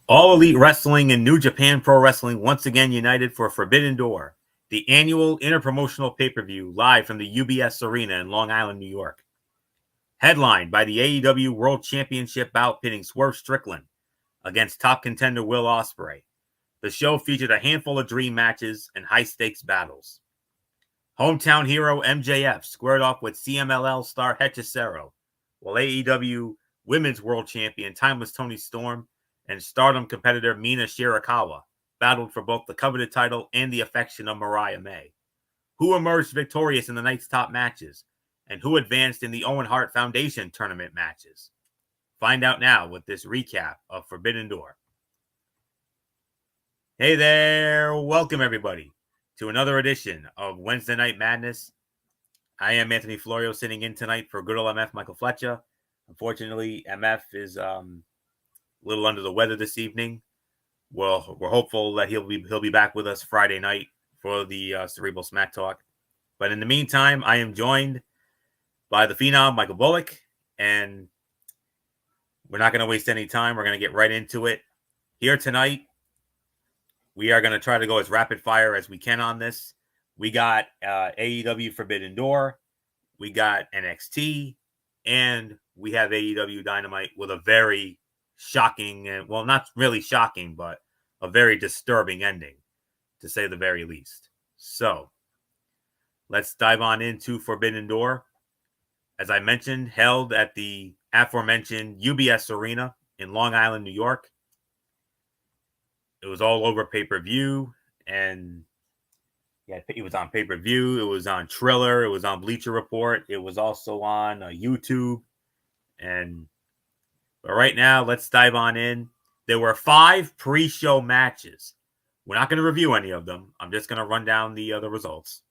All Elite Wrestling and New Japan Pro Wrestling once again united for Forbidden Door, the annual interpromotional pay-per-view live from the UBS Arena in Long Island, New York. Headlined by the AEW World Championship bout pitting Swerve Strickland against top contender Will Ospreay. The show featured a handful of dream matches and high-stakes battles. Hometown hero MJF squared off with CMLL star Hechicero, while AEW Women's World Champion Timeless Toni Storm and Stardom competitor Mina Shirakawa battled for both the coveted title and the affection of Mariah May. Who emerged victorious in the night's top matches, and who advanced in the Owen Hart Foundation tournament matches? Find out now with this recap of Forbidden Door. Hey there, welcome everybody to another edition of Wednesday Night Madness. I am Anthony Florio, sitting in tonight for good old MF Michael Fletcher. Unfortunately, MF is a little under the weather this evening. Well, we're hopeful that he'll be back with us Friday night for the Cerebral Smack Talk. But in the meantime, I am joined by the Phenom Michael Bullock, and we're not going to waste any time. We're going to get right into it. Here tonight, we are going to try to go as rapid fire as we can on this. We got AEW Forbidden Door, we got NXT, and we have AEW Dynamite with a very shocking, and well, not really shocking, but a very disturbing ending, to say the very least. So, let's dive on into Forbidden Door. As I mentioned, held at the aforementioned UBS Arena in Long Island, New York. It was all over pay-per-view, and yeah, it was on pay-per-view. It was on Triller. It was on Bleacher Report. It was also on YouTube. But right now, let's dive on in. There were 5 pre-show matches. We're not going to review any of them. I'm just going to run down the results.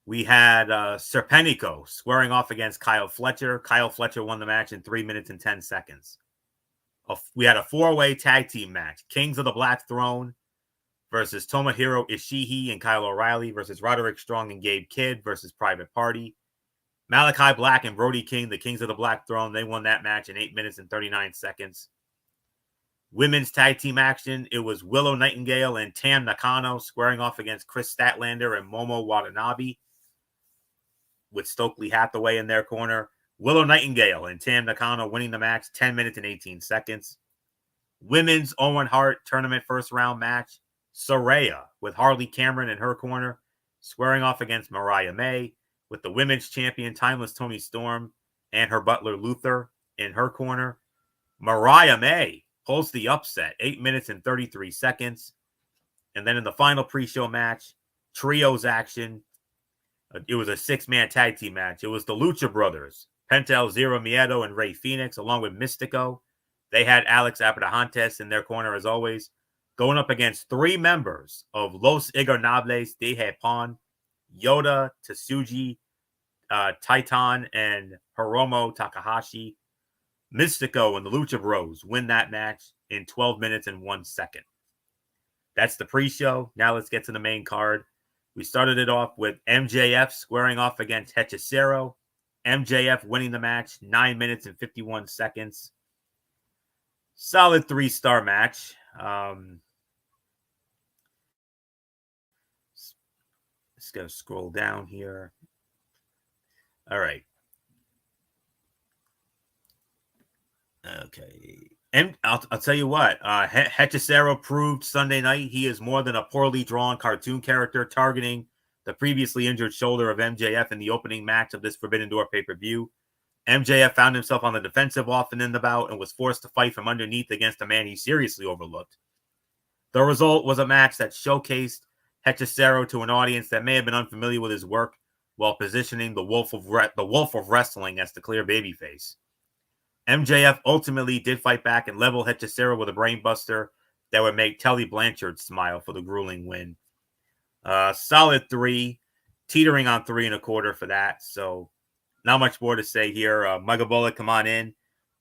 We had Serpentico squaring off against Kyle Fletcher. Kyle Fletcher won the match in 3 minutes and 10 seconds. We had a 4-way tag team match. Kings of the Black Throne versus Tomohiro Ishii and Kyle O'Reilly versus Roderick Strong and Gabe Kidd versus Private Party. Malachi Black and Brody King, the Kings of the Black Throne, they won that match in 8 minutes and 39 seconds. Women's tag team action, it was Willow Nightingale and Tam Nakano squaring off against Chris Statlander and Momo Watanabe, with Stokely Hathaway in their corner. Willow Nightingale and Tam Nakano winning the match 10 minutes and 18 seconds. Women's Owen Hart tournament first round match. Saraya with Harley Cameron in her corner, squaring off against Mariah May, with the women's champion Timeless Toni Storm and her butler Luther in her corner. Mariah May pulls the upset, 8 minutes and 33 seconds. And then in the final pre-show match, trios action. It was a 6-man tag team match. It was the Lucha Brothers, Penta El Zero Miedo and Rey Fenix, along with Mystico. They had Alex Abrahantes in their corner as always, going up against 3 members of Los Ingobernables de Japón, Yoda, Tsuji, Titan, and Hiromu Takahashi. Mystico and the Lucha Bros win that match in 12 minutes and 1 second. That's the pre-show. Now let's get to the main card. We started it off with MJF squaring off against Hechicero. MJF winning the match, 9 minutes and 51 seconds. Solid 3-star match. Just going to scroll down here. All right. Okay. And I'll tell you what, Hechicero proved Sunday night he is more than a poorly drawn cartoon character targeting the previously injured shoulder of MJF in the opening match of this Forbidden Door pay-per-view. MJF found himself on the defensive often in the bout and was forced to fight from underneath against a man he seriously overlooked. The result was a match that showcased Hechicero to an audience that may have been unfamiliar with his work, while positioning the Wolf of Wrestling as the clear babyface. MJF ultimately did fight back and level Hechicero with a brainbuster that would make Tully Blanchard smile for the grueling win. Solid 3, teetering on 3 1/4 for that. So not much more to say here. Michael Bullock, come on in.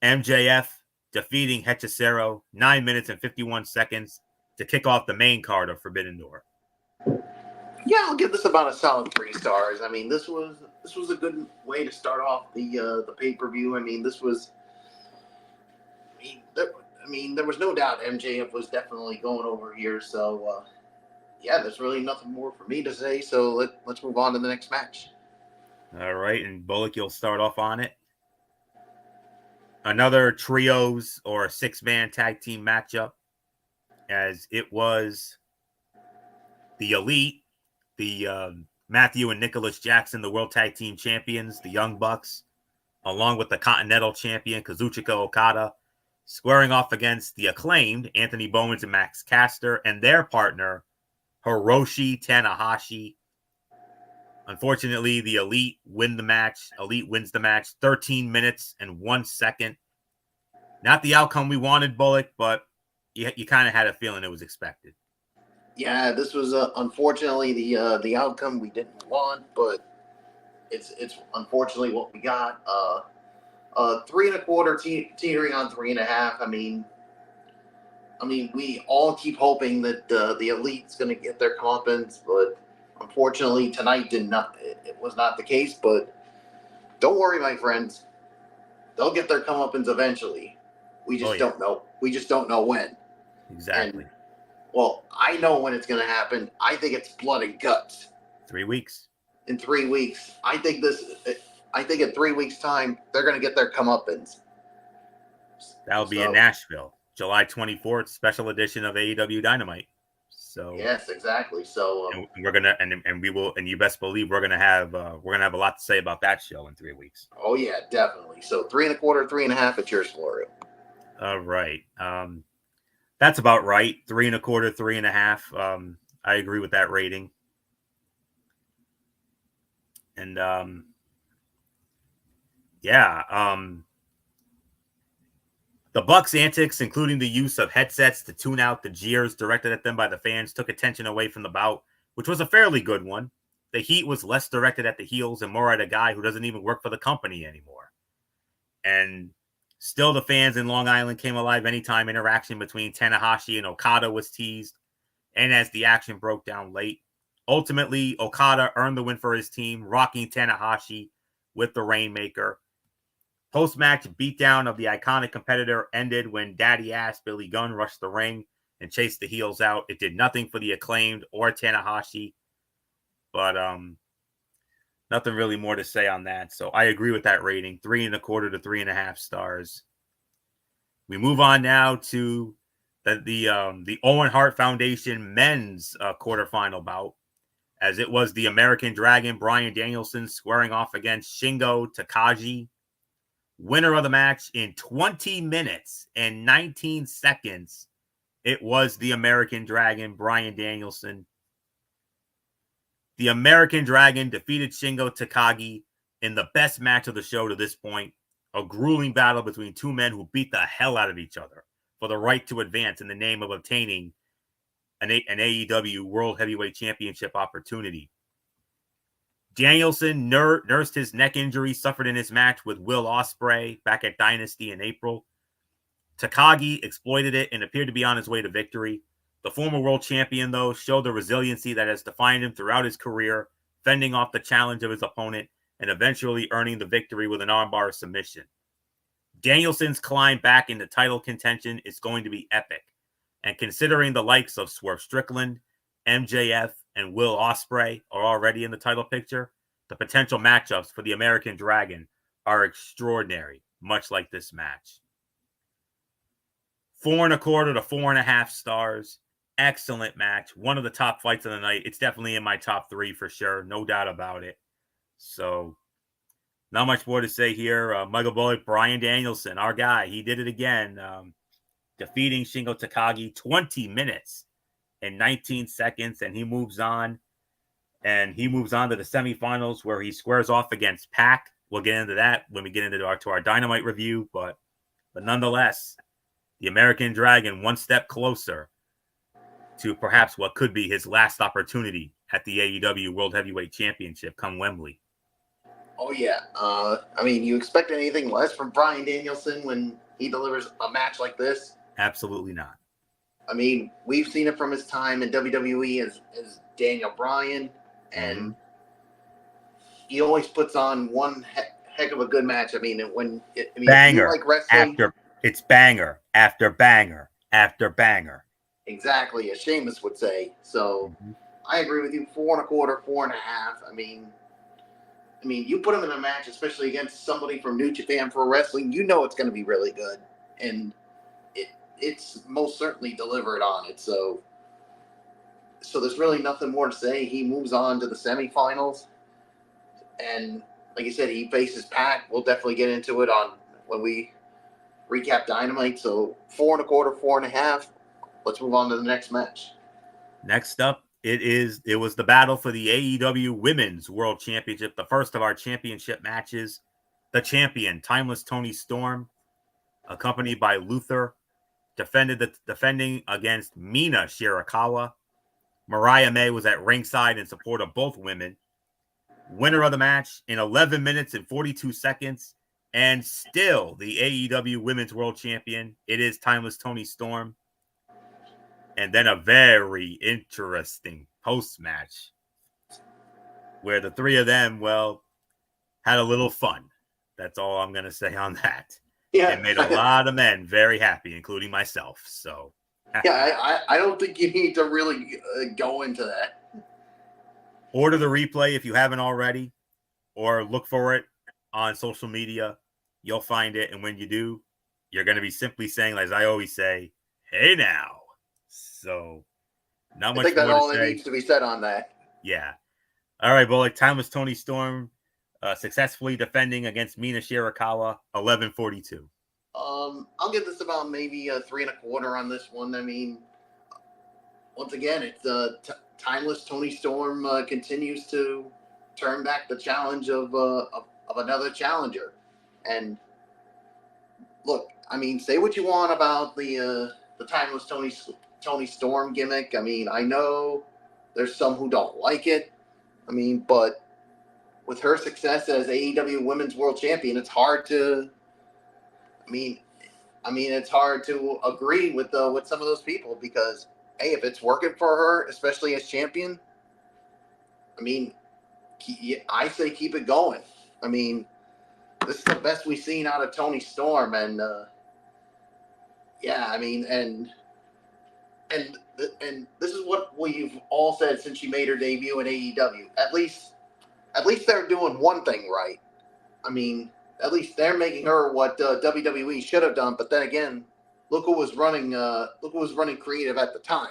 MJF defeating Hechicero, 9 minutes and 51 seconds to kick off the main card of Forbidden Door. Yeah, I'll give this about a solid 3 stars. I mean, this was a good way to start off the pay-per-view. I mean, this was I mean, there was no doubt MJF was definitely going over here. So, yeah, there's really nothing more for me to say. So let's move on to the next match. All right, and Bullock, you'll start off on it. Another trios or 6-man tag team matchup, as it was the Elite, the Matthew and Nicholas Jackson, the World Tag Team Champions, the Young Bucks, along with the Continental Champion Kazuchika Okada, squaring off against the Acclaimed Anthony Bowens and Max Caster and their partner Hiroshi Tanahashi. Unfortunately, the Elite win the match. Elite wins the match 13 minutes and 1 second. Not the outcome we wanted, Bullock, but you kind of had a feeling it was expected. Yeah, this was unfortunately the outcome we didn't want, but it's unfortunately what we got. 3 1/4 teetering on 3.5. I mean, we all keep hoping that the Elite's going to get their comeuppance, but unfortunately tonight it was not the case. But don't worry, my friends, they'll get their comeuppance eventually. We just don't know. We just don't know when. Exactly. And, well, I know when it's going to happen. I think it's blood and guts. 3 weeks. In 3 weeks. I think in 3 weeks' time, they're going to get their comeuppance. That'll be in Nashville, July 24th, special edition of AEW Dynamite. So yes, exactly. So and we're gonna and we will, and you best believe we're gonna have a lot to say about that show in 3 weeks. Oh yeah, definitely. So 3 1/4, 3.5. It's yours, Florio. All right. That's about right. 3 1/4, 3.5. I agree with that rating. And the Bucks' antics, including the use of headsets to tune out the jeers directed at them by the fans, took attention away from the bout, which was a fairly good one. The heat was less directed at the heels and more at a guy who doesn't even work for the company anymore. And still, the fans in Long Island came alive anytime interaction between Tanahashi and Okada was teased, and as the action broke down late. Ultimately, Okada earned the win for his team, rocking Tanahashi with the Rainmaker. Post-match beatdown of the iconic competitor ended when daddy-ass Billy Gunn rushed the ring and chased the heels out. It did nothing for the Acclaimed or Tanahashi, but nothing really more to say on that. So I agree with that rating, 3 1/4 to 3.5 stars. We move on now to the Owen Hart Foundation men's quarterfinal bout, as it was the American Dragon Bryan Danielson squaring off against Shingo Takagi. Winner of the match in 20 minutes and 19 seconds. It was the American Dragon, Bryan Danielson. The American Dragon defeated Shingo Takagi in the best match of the show to this point. A grueling battle between two men who beat the hell out of each other for the right to advance in the name of obtaining an AEW World Heavyweight Championship opportunity. Danielson nursed his neck injury suffered in his match with Will Ospreay back at Dynasty in April. Takagi exploited it and appeared to be on his way to victory. The former world champion, though, showed the resiliency that has defined him throughout his career, fending off the challenge of his opponent and eventually earning the victory with an armbar submission. Danielson's climb back into title contention is going to be epic. And considering the likes of Swerve Strickland, MJF, and Will Ospreay are already in the title picture, the potential matchups for the American Dragon are extraordinary, much like this match. 4 1/4 to 4.5 stars. Excellent match. One of the top fights of the night. It's definitely in my top 3 for sure. No doubt about it. So, not much more to say here. Michael Bullock, Bryan Danielson, our guy. He did it again. Defeating Shingo Takagi 20 minutes and 19 seconds, and he moves on. And he moves on to the semifinals where he squares off against Pac. We'll get into that when we get into our Dynamite review, but nonetheless, the American Dragon one step closer to perhaps what could be his last opportunity at the AEW World Heavyweight Championship come Wembley. Oh yeah, I mean, you expect anything less from Bryan Danielson when he delivers a match like this? Absolutely not. I mean, we've seen it from his time in WWE as Daniel Bryan, and he always puts on one heck of a good match. I mean, banger you like wrestling, It's banger after banger after banger. Exactly, as Sheamus would say. So Mm-hmm. I agree with you. 4.25, 4.5. I mean, you put him in a match, especially against somebody from New Japan Pro Wrestling, you know it's going to be really good, and it's most certainly delivered on it. So there's really nothing more to say. He moves on to the semifinals, and like you said, he faces Pac. We'll definitely get into it on when we recap Dynamite. So 4.25, 4.5. Let's move on to the next match. Next up, it was the battle for the AEW Women's World Championship, the first of our championship matches. The champion, Timeless Toni Storm, accompanied by Luther, defending against Mina Shirakawa. Mariah May was at ringside in support of both women. Winner of the match in 11 minutes and 42 seconds, and still the AEW Women's World Champion. It is Timeless Toni Storm. And then a very interesting post-match where the three of them, well, had a little fun. That's all I'm going to say on that. Yeah. It made a lot of men very happy, including myself. So, yeah, I don't think you need to really go into that. Order the replay if you haven't already, or look for it on social media. You'll find it. And when you do, you're going to be simply saying, as I always say, hey now. So, not much I think that's more all to that say. needs to be said on that. Yeah. All right, Bullock. Timeless Toni Storm successfully defending against Mina Shirakawa, 11:42. I'll give this about maybe a 3.25 on this one. I mean, once again, it's Timeless Toni Storm continues to turn back the challenge of another challenger. And look, I mean, say what you want about the Timeless Toni Storm gimmick. I mean, I know there's some who don't like it. I mean, but with her success as AEW Women's World Champion, it's hard to. I mean, it's hard to agree with some of those people because hey, if it's working for her, especially as champion, I mean, I say keep it going. I mean, this is the best we've seen out of Toni Storm, and yeah, I mean, and this is what we've all said since she made her debut in AEW. At least they're doing one thing right. I mean, at least they're making her what WWE should have done. But then again, look who was running creative at the time.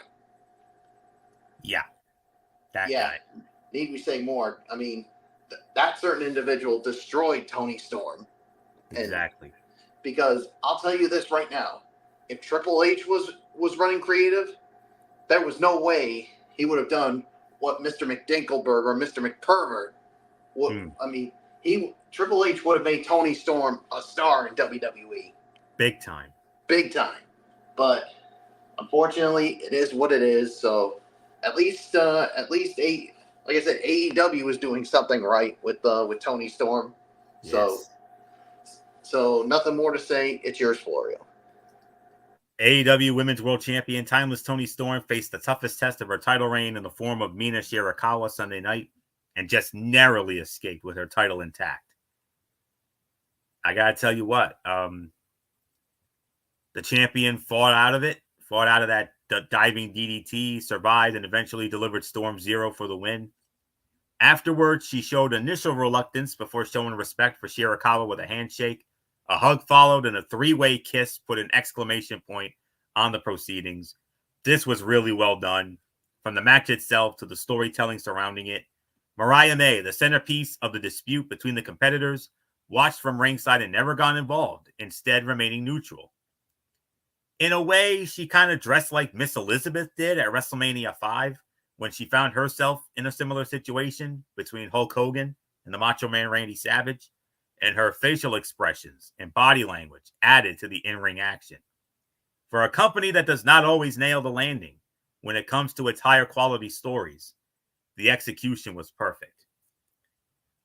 Yeah, that guy. Need we say more? I mean, that certain individual destroyed Toni Storm. Exactly. Because I'll tell you this right now: if Triple H was running creative, there was no way he would have done what Mr. McDinkleberg or Mr. McPervert would. I mean, Triple H would have made Toni Storm a star in WWE. Big time. But unfortunately, it is what it is. So at least like I said, AEW is doing something right with Toni Storm. Yes. So nothing more to say. It's yours, Florio. AEW Women's World Champion Timeless Toni Storm faced the toughest test of her title reign in the form of Mina Shirakawa Sunday night and just narrowly escaped with her title intact. I got to tell you what, the champion fought out of that diving DDT, survived, and eventually delivered Storm Zero for the win. Afterwards, she showed initial reluctance before showing respect for Shirakawa with a handshake. A hug followed, and a three-way kiss put an exclamation point on the proceedings. This was really well done. From the match itself to the storytelling surrounding it, Mariah May, the centerpiece of the dispute between the competitors, watched from ringside and never got involved, instead remaining neutral. In a way, she kind of dressed like Miss Elizabeth did at WrestleMania 5 when she found herself in a similar situation between Hulk Hogan and the Macho Man Randy Savage, and her facial expressions and body language added to the in-ring action. For a company that does not always nail the landing when it comes to its higher quality stories, the execution was perfect.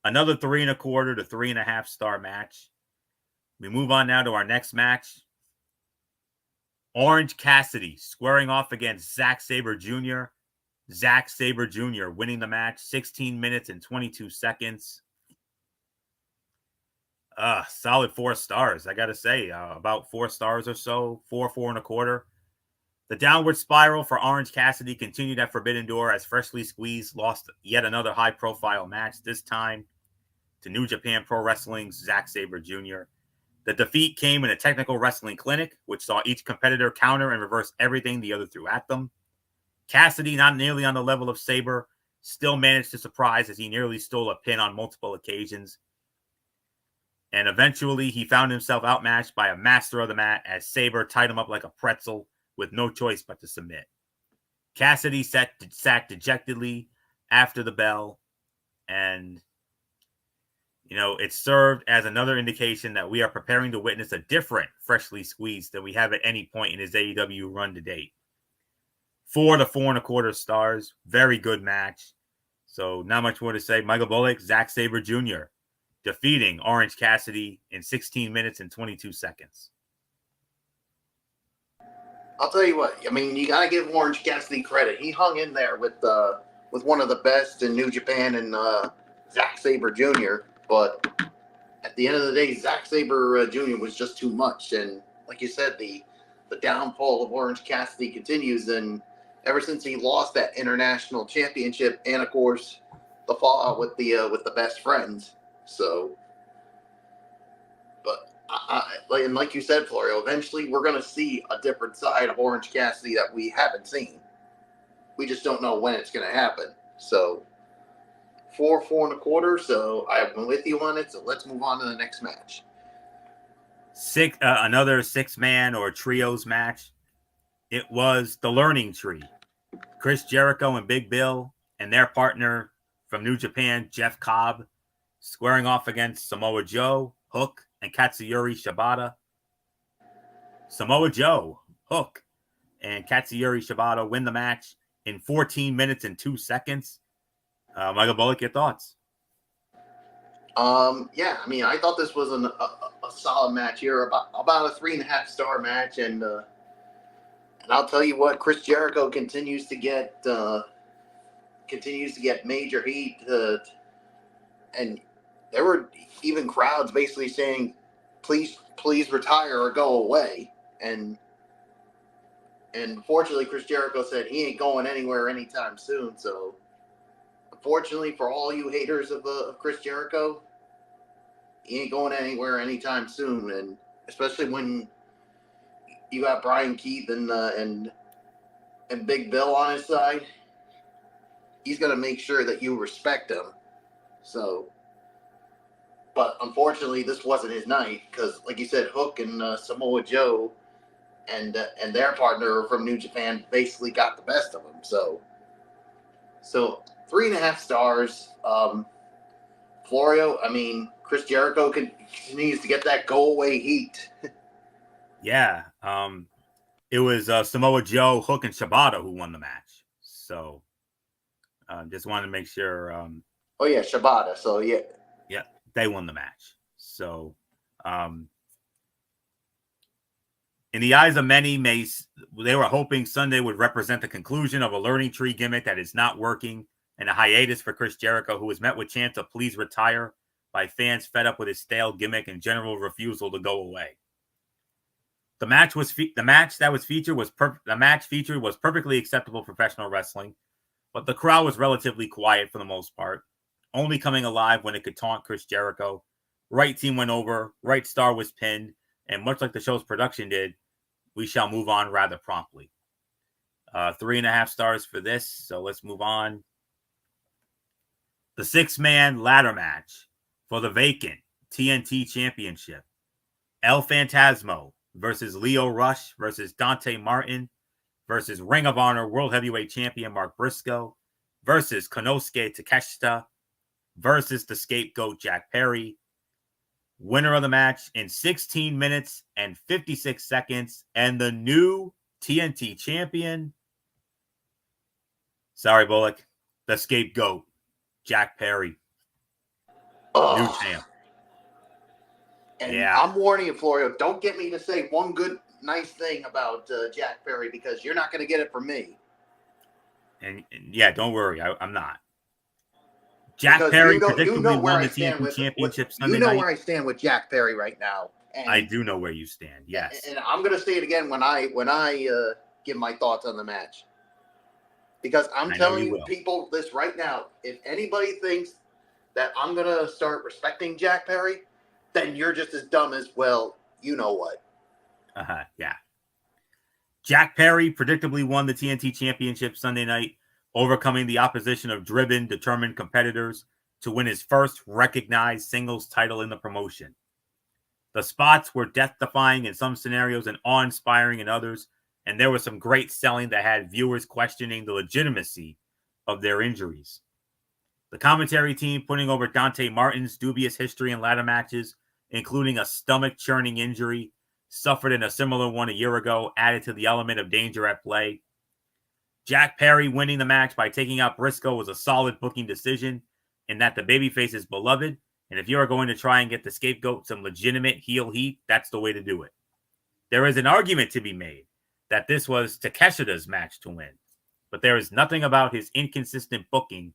Another 3.25 to 3.5 star match. We move on now to our next match. Orange Cassidy squaring off against Zack Sabre Jr. Zack Sabre Jr. winning the match 16 minutes and 22 seconds. Solid 4 stars. I got to say, about 4 stars or so, 4.25. The downward spiral for Orange Cassidy continued at Forbidden Door as Freshly Squeezed lost yet another high-profile match, this time to New Japan Pro Wrestling's Zack Sabre Jr. The defeat came in a technical wrestling clinic, which saw each competitor counter and reverse everything the other threw at them. Cassidy, not nearly on the level of Sabre, still managed to surprise as he nearly stole a pin on multiple occasions. And eventually, he found himself outmatched by a master of the mat as Sabre tied him up like a pretzel with no choice but to submit. Cassidy sat dejectedly after the bell, and, it served as another indication that we are preparing to witness a different Freshly Squeezed than we have at any point in his AEW run to date. 4 to 4.25 stars. Very good match. So not much more to say. Michael Bullock, Zack Sabre Jr. defeating Orange Cassidy in 16 minutes and 22 seconds. I'll tell you what. I mean, you got to give Orange Cassidy credit. He hung in there with one of the best in New Japan and Zack Sabre Jr. But at the end of the day, Zack Sabre Jr. was just too much. And like you said, the downfall of Orange Cassidy continues. And ever since he lost that international championship, and of course the fallout with the best friends. So, but like you said, Florio, eventually we're going to see a different side of Orange Cassidy that we haven't seen. We just don't know when it's going to happen. So 4.25. So I've been with you on it. So let's move on to the next match. Another 6-man or trios match. It was the Learning Tree. Chris Jericho and Big Bill and their partner from New Japan, Jeff Cobb, squaring off against Samoa Joe, Hook, and Katsuyori Shibata. Samoa Joe, Hook, and Katsuyori Shibata win the match in 14 minutes and 2 seconds. Michael Bullock, your thoughts? Yeah, I mean, I thought this was a solid match here, about a 3.5-star match, and I'll tell you what, Chris Jericho continues to get major heat, and there were even crowds basically saying, "Please retire or go away." And fortunately, Chris Jericho said he ain't going anywhere anytime soon. So, unfortunately for all you haters of Chris Jericho, he ain't going anywhere anytime soon. And especially when you got Brian Keith and Big Bill on his side, he's gonna make sure that you respect him. So, but unfortunately, this wasn't his night because, like you said, Hook and Samoa Joe and their partner from New Japan basically got the best of him. So 3.5 stars. Florio, I mean, Chris Jericho continues to get that go away heat. Yeah. It was Samoa Joe, Hook, and Shibata who won the match. So just wanted to make sure. Oh yeah, Shibata. So yeah, they won the match. So in the eyes of many, they were hoping Sunday would represent the conclusion of a Learning Tree gimmick that is not working, and a hiatus for Chris Jericho, who was met with chants of "please retire" by fans fed up with his stale gimmick and general refusal to go away. The match featured was perfectly acceptable professional wrestling, but the crowd was relatively quiet for the most part, only coming alive when it could taunt Chris Jericho. Right team went over, right star was pinned, and much like the show's production did, we shall move on rather promptly. 3.5 stars for this, so let's move on. The 6-man ladder match for the vacant TNT Championship. El Phantasmo versus Lio Rush versus Dante Martin versus Ring of Honor World Heavyweight Champion Mark Briscoe versus Konosuke Takeshita versus the Scapegoat Jack Perry. Winner of the match in 16 minutes and 56 seconds, and the new TNT champion. Sorry, Bullock. The Scapegoat, Jack Perry. New champ. And yeah. I'm warning you, Florio, don't get me to say one good, nice thing about Jack Perry, because you're not going to get it from me. And yeah, don't worry. I'm not. Jack Because Perry you know predictably where won I the stand TNT with Championship you Sunday know night. where I stand with Jack Perry right now. And I do know where you stand. Yes. And I'm gonna say it again when I give my thoughts on the match. Because I'm I know telling you you will. people this right now. If anybody thinks that I'm gonna start respecting Jack Perry, then you're just as dumb as, well, you know what. Yeah. Jack Perry predictably won the TNT Championship Sunday night, overcoming the opposition of driven, determined competitors to win his first recognized singles title in the promotion. The spots were death-defying in some scenarios and awe-inspiring in others, and there was some great selling that had viewers questioning the legitimacy of their injuries. The commentary team putting over Dante Martin's dubious history in ladder matches, including a stomach-churning injury suffered in a similar one a year ago, added to the element of danger at play. Jack Perry winning the match by taking out Briscoe was a solid booking decision, in that the babyface is beloved, and if you are going to try and get the scapegoat some legitimate heel heat, that's the way to do it. There is an argument to be made that this was Takeshita's match to win, but there is nothing about his inconsistent booking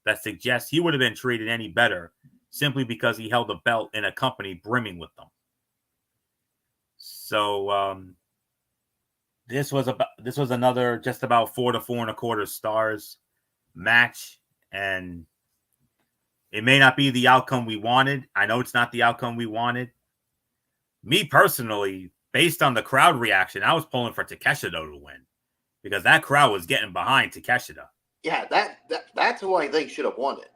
that suggests he would have been treated any better simply because he held the belt in a company brimming with them. So this was another just about 4 to 4.25 stars match, and it may not be the outcome we wanted. I know it's not the outcome we wanted. Me personally, based on the crowd reaction, I was pulling for Takeshita to win because that crowd was getting behind Takeshita. Yeah, that's who I think should have won it.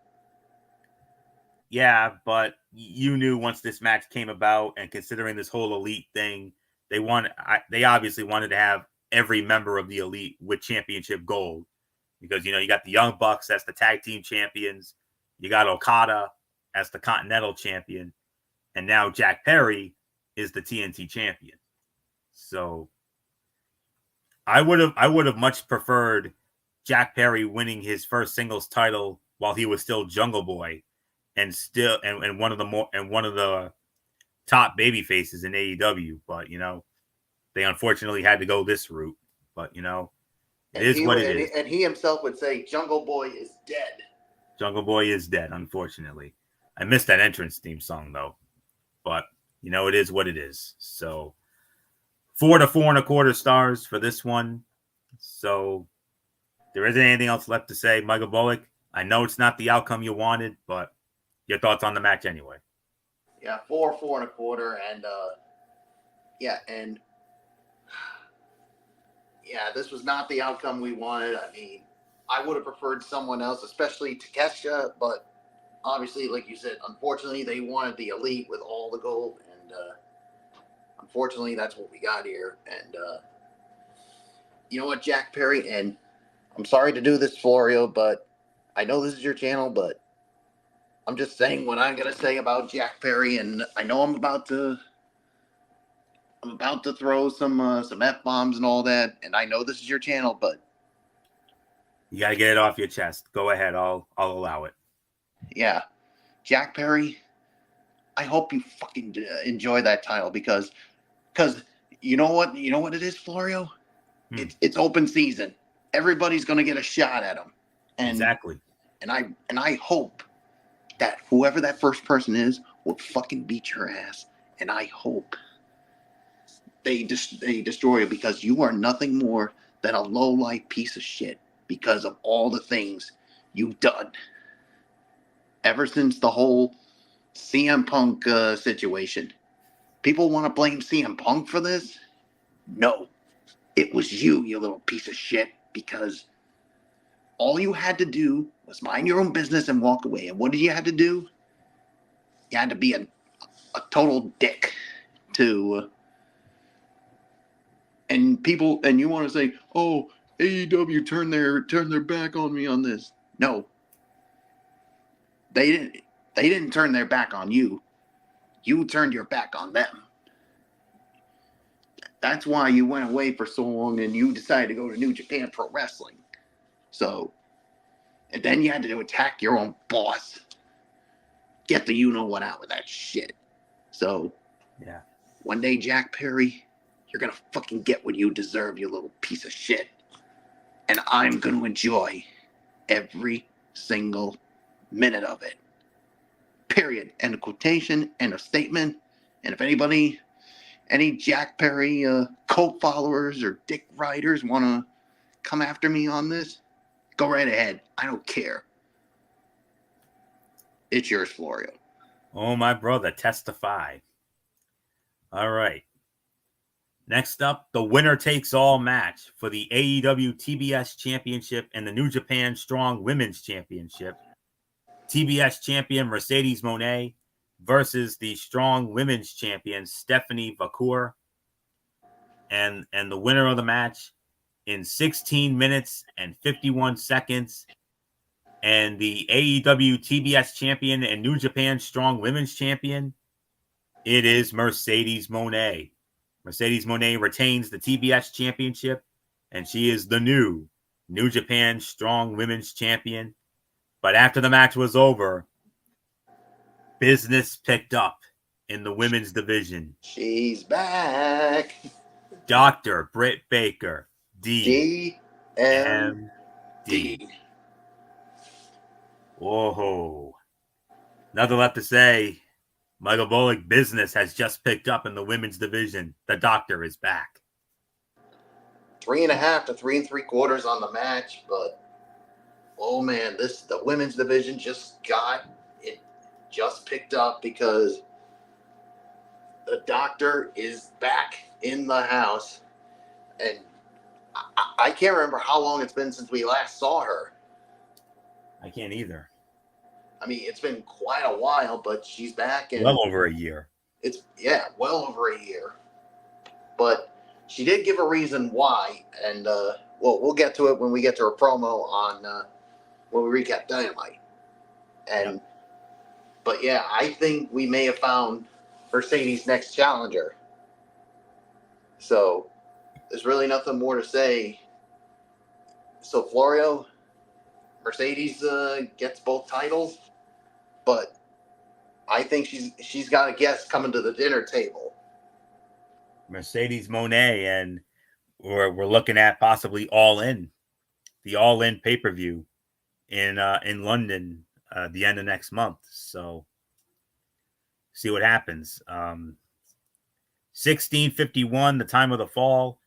Yeah, but you knew once this match came about, and considering this whole elite thing, they obviously wanted to have every member of the elite with championship gold, because you got the Young Bucks as the tag team champions, you got Okada as the Continental champion, and now Jack Perry is the TNT champion. So I would have much preferred Jack Perry winning his first singles title while he was still Jungle Boy, and one of the top baby faces in AEW. But they unfortunately had to go this route. But it is what it is. And he himself would say, "Jungle Boy is dead." Jungle Boy is dead, unfortunately. I missed that entrance theme song though. But it is what it is. So 4 to 4.25 stars for this one. So there isn't anything else left to say. Michael Bullock, I know it's not the outcome you wanted, but your thoughts on the match anyway. Yeah, 4.25, and this was not the outcome we wanted. I mean, I would have preferred someone else, especially Takeshita, but obviously, like you said, unfortunately, they wanted the elite with all the gold, and unfortunately, that's what we got here. And you know what, Jack Perry, and I'm sorry to do this, Florio, but I know this is your channel, but I'm just saying what I'm gonna say about Jack Perry, and I know I'm about to throw some F-bombs and all that, and I know this is your channel, but you gotta get it off your chest. Go ahead, I'll allow it. Yeah, Jack Perry, I hope you fucking enjoy that title, because you know what it is, Florio? It's open season. Everybody's gonna get a shot at him. And exactly. And I hope that whoever that first person is will fucking beat your ass. And I hope they destroy you, because you are nothing more than a low-life piece of shit because of all the things you've done. Ever since the whole CM Punk situation. People want to blame CM Punk for this? No. It was you little piece of shit, because all you had to do was mind your own business and walk away. And what did you have to do? You had to be a total dick to and you want to say, "Oh, AEW turned their back on me on this." No. They didn't turn their back on you. You turned your back on them. That's why you went away for so long and you decided to go to New Japan Pro Wrestling. So, and then you had to attack your own boss. Get the you-know-what out with that shit. So, yeah. One day, Jack Perry, you're going to fucking get what you deserve, you little piece of shit. And I'm going to enjoy every single minute of it. Period. End of quotation. End of statement. And if anybody, any Jack Perry cult followers or Dick Riders want to come after me on this, go right ahead. I don't care. It's yours, Florio. Oh, my brother, testify. All right. Next up, the winner takes all match for the AEW TBS Championship and the New Japan Strong Women's Championship. TBS champion Mercedes Moné versus the Strong Women's Champion Stephanie Vaquer. And the winner of the match in 16 minutes and 51 seconds. And the AEW TBS champion and New Japan Strong Women's Champion, it is Mercedes Moné. Mercedes Moné retains the TBS championship, and she is the New Japan Strong Women's Champion. But after the match was over, business picked up in the women's division. She's back. Dr. Britt Baker, DMD. Whoa. Nothing left to say. Michael Bullock, business has just picked up in the women's division. The doctor is back. 3.5 to 3 3/4 on the match, but oh man, the women's division just picked up because the doctor is back in the house, and I can't remember how long it's been since we last saw her. I can't either. I mean, it's been quite a while, but she's back. And well over a year. Well over a year. But she did give a reason why, and we'll get to it when we get to her promo on when we recap Dynamite. And but yeah, I think we may have found Mercedes' next challenger. So there's really nothing more to say. So Florio, Mercedes gets both titles, but I think she's got a guest coming to the dinner table. Mercedes Moné, and we're looking at possibly the All In pay-per-view in London the end of next month. So see what happens. 16:51, the time of the fall.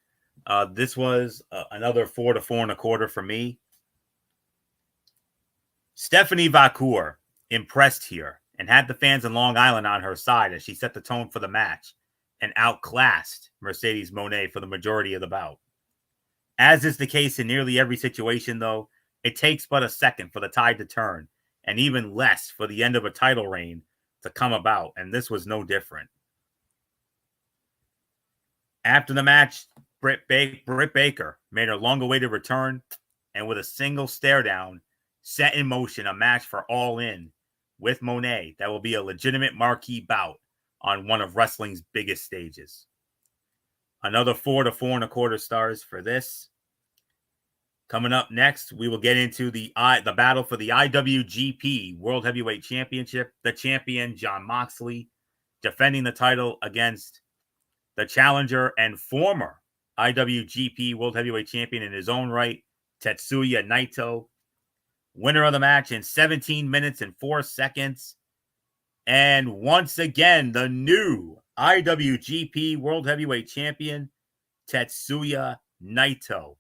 This was another 4 to 4 1/4 for me. Stephanie Vaquer impressed here and had the fans in Long Island on her side as she set the tone for the match and outclassed Mercedes Moné for the majority of the bout. As is the case in nearly every situation, though, it takes but a second for the tide to turn, and even less for the end of a title reign to come about, and this was no different. After the match, Britt Baker made her long-awaited return, and with a single stare down, set in motion a match for All In with Moné that will be a legitimate marquee bout on one of wrestling's biggest stages. Another 4 to 4 1/4 stars for this. Coming up next, we will get into the battle for the IWGP World Heavyweight Championship. The champion, Jon Moxley, defending the title against the challenger and former IWGP World Heavyweight Champion in his own right, Tetsuya Naito. Winner of the match in 17 minutes and 4 seconds. And once again, the new IWGP World Heavyweight Champion, Tetsuya Naito.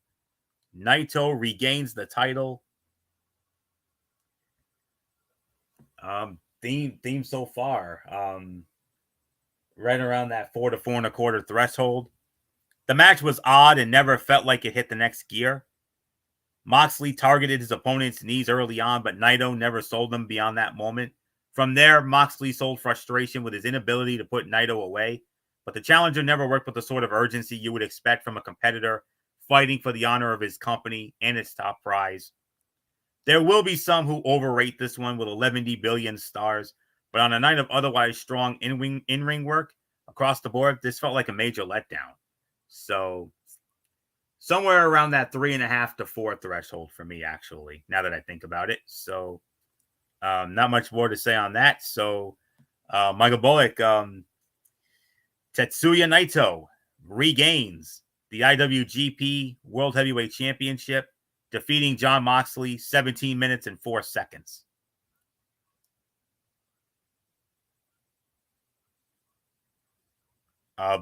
Naito regains the title. Theme so far. Right around that 4 to 4 1/4 threshold. The match was odd and never felt like it hit the next gear. Moxley targeted his opponent's knees early on, but Naito never sold them beyond that moment. From there, Moxley sold frustration with his inability to put Naito away, but the challenger never worked with the sort of urgency you would expect from a competitor fighting for the honor of his company and its top prize. There will be some who overrate this one with 11 billion stars, but on a night of otherwise strong in-ring work across the board, this felt like a major letdown. So somewhere around that 3.5 to 4 threshold for me, actually, now that I think about it. So not much more to say on that. So Michael Bullock, Tetsuya Naito regains the IWGP World Heavyweight Championship, defeating Jon Moxley 17 minutes and 4 seconds.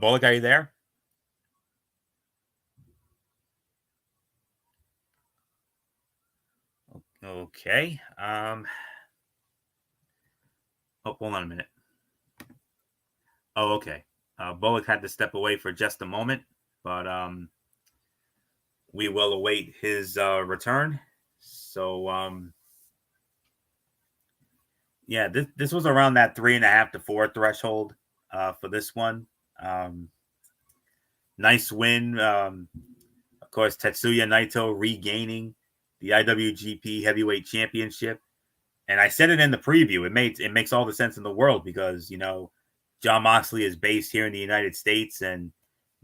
Bullock, are you there? Okay. Oh, hold on a minute. Oh, okay. Bullock had to step away for just a moment, but we will await his return. So, yeah, this was around that 3.5 to 4 threshold for this one. Nice win. Of course, Tetsuya Naito regaining the IWGP Heavyweight Championship. And I said it in the preview. It makes all the sense in the world because, Jon Moxley is based here in the United States and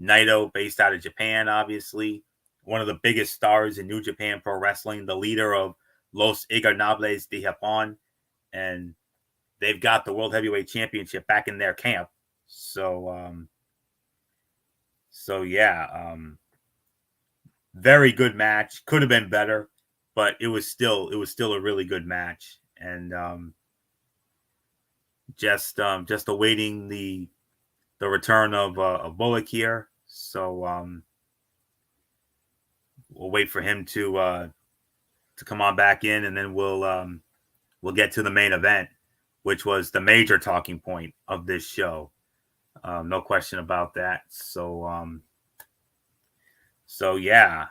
Naito based out of Japan, obviously. One of the biggest stars in New Japan Pro Wrestling, the leader of Los Ingobernables de Japón. And they've got the World Heavyweight Championship back in their camp. So yeah, very good match. Could have been better, but it was still a really good match. And just awaiting the return of Bullock here. So we'll wait for him to come on back in, and then we'll get to the main event, which was the major talking point of this show. No question about that. So yeah,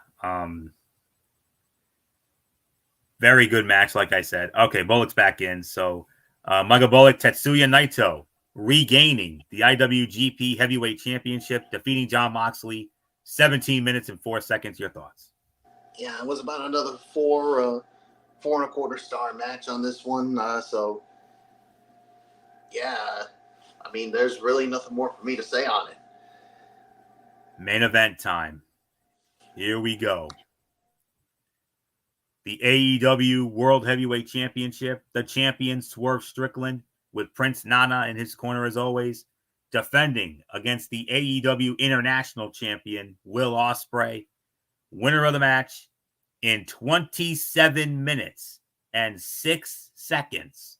very good match, like I said. Okay, Bullock's back in. So Michael Bullock, Tetsuya Naito regaining the IWGP Heavyweight Championship, defeating Jon Moxley, 17 minutes and 4 seconds. Your thoughts? Yeah, it was about another 4.25 star match on this one. So yeah, I mean, there's really nothing more for me to say on it. Main event time. Here we go. The AEW World Heavyweight Championship, the champion Swerve Strickland, with Prince Nana in his corner as always, defending against the AEW International Champion Will Ospreay. Winner of the match in 27 minutes and 6 seconds.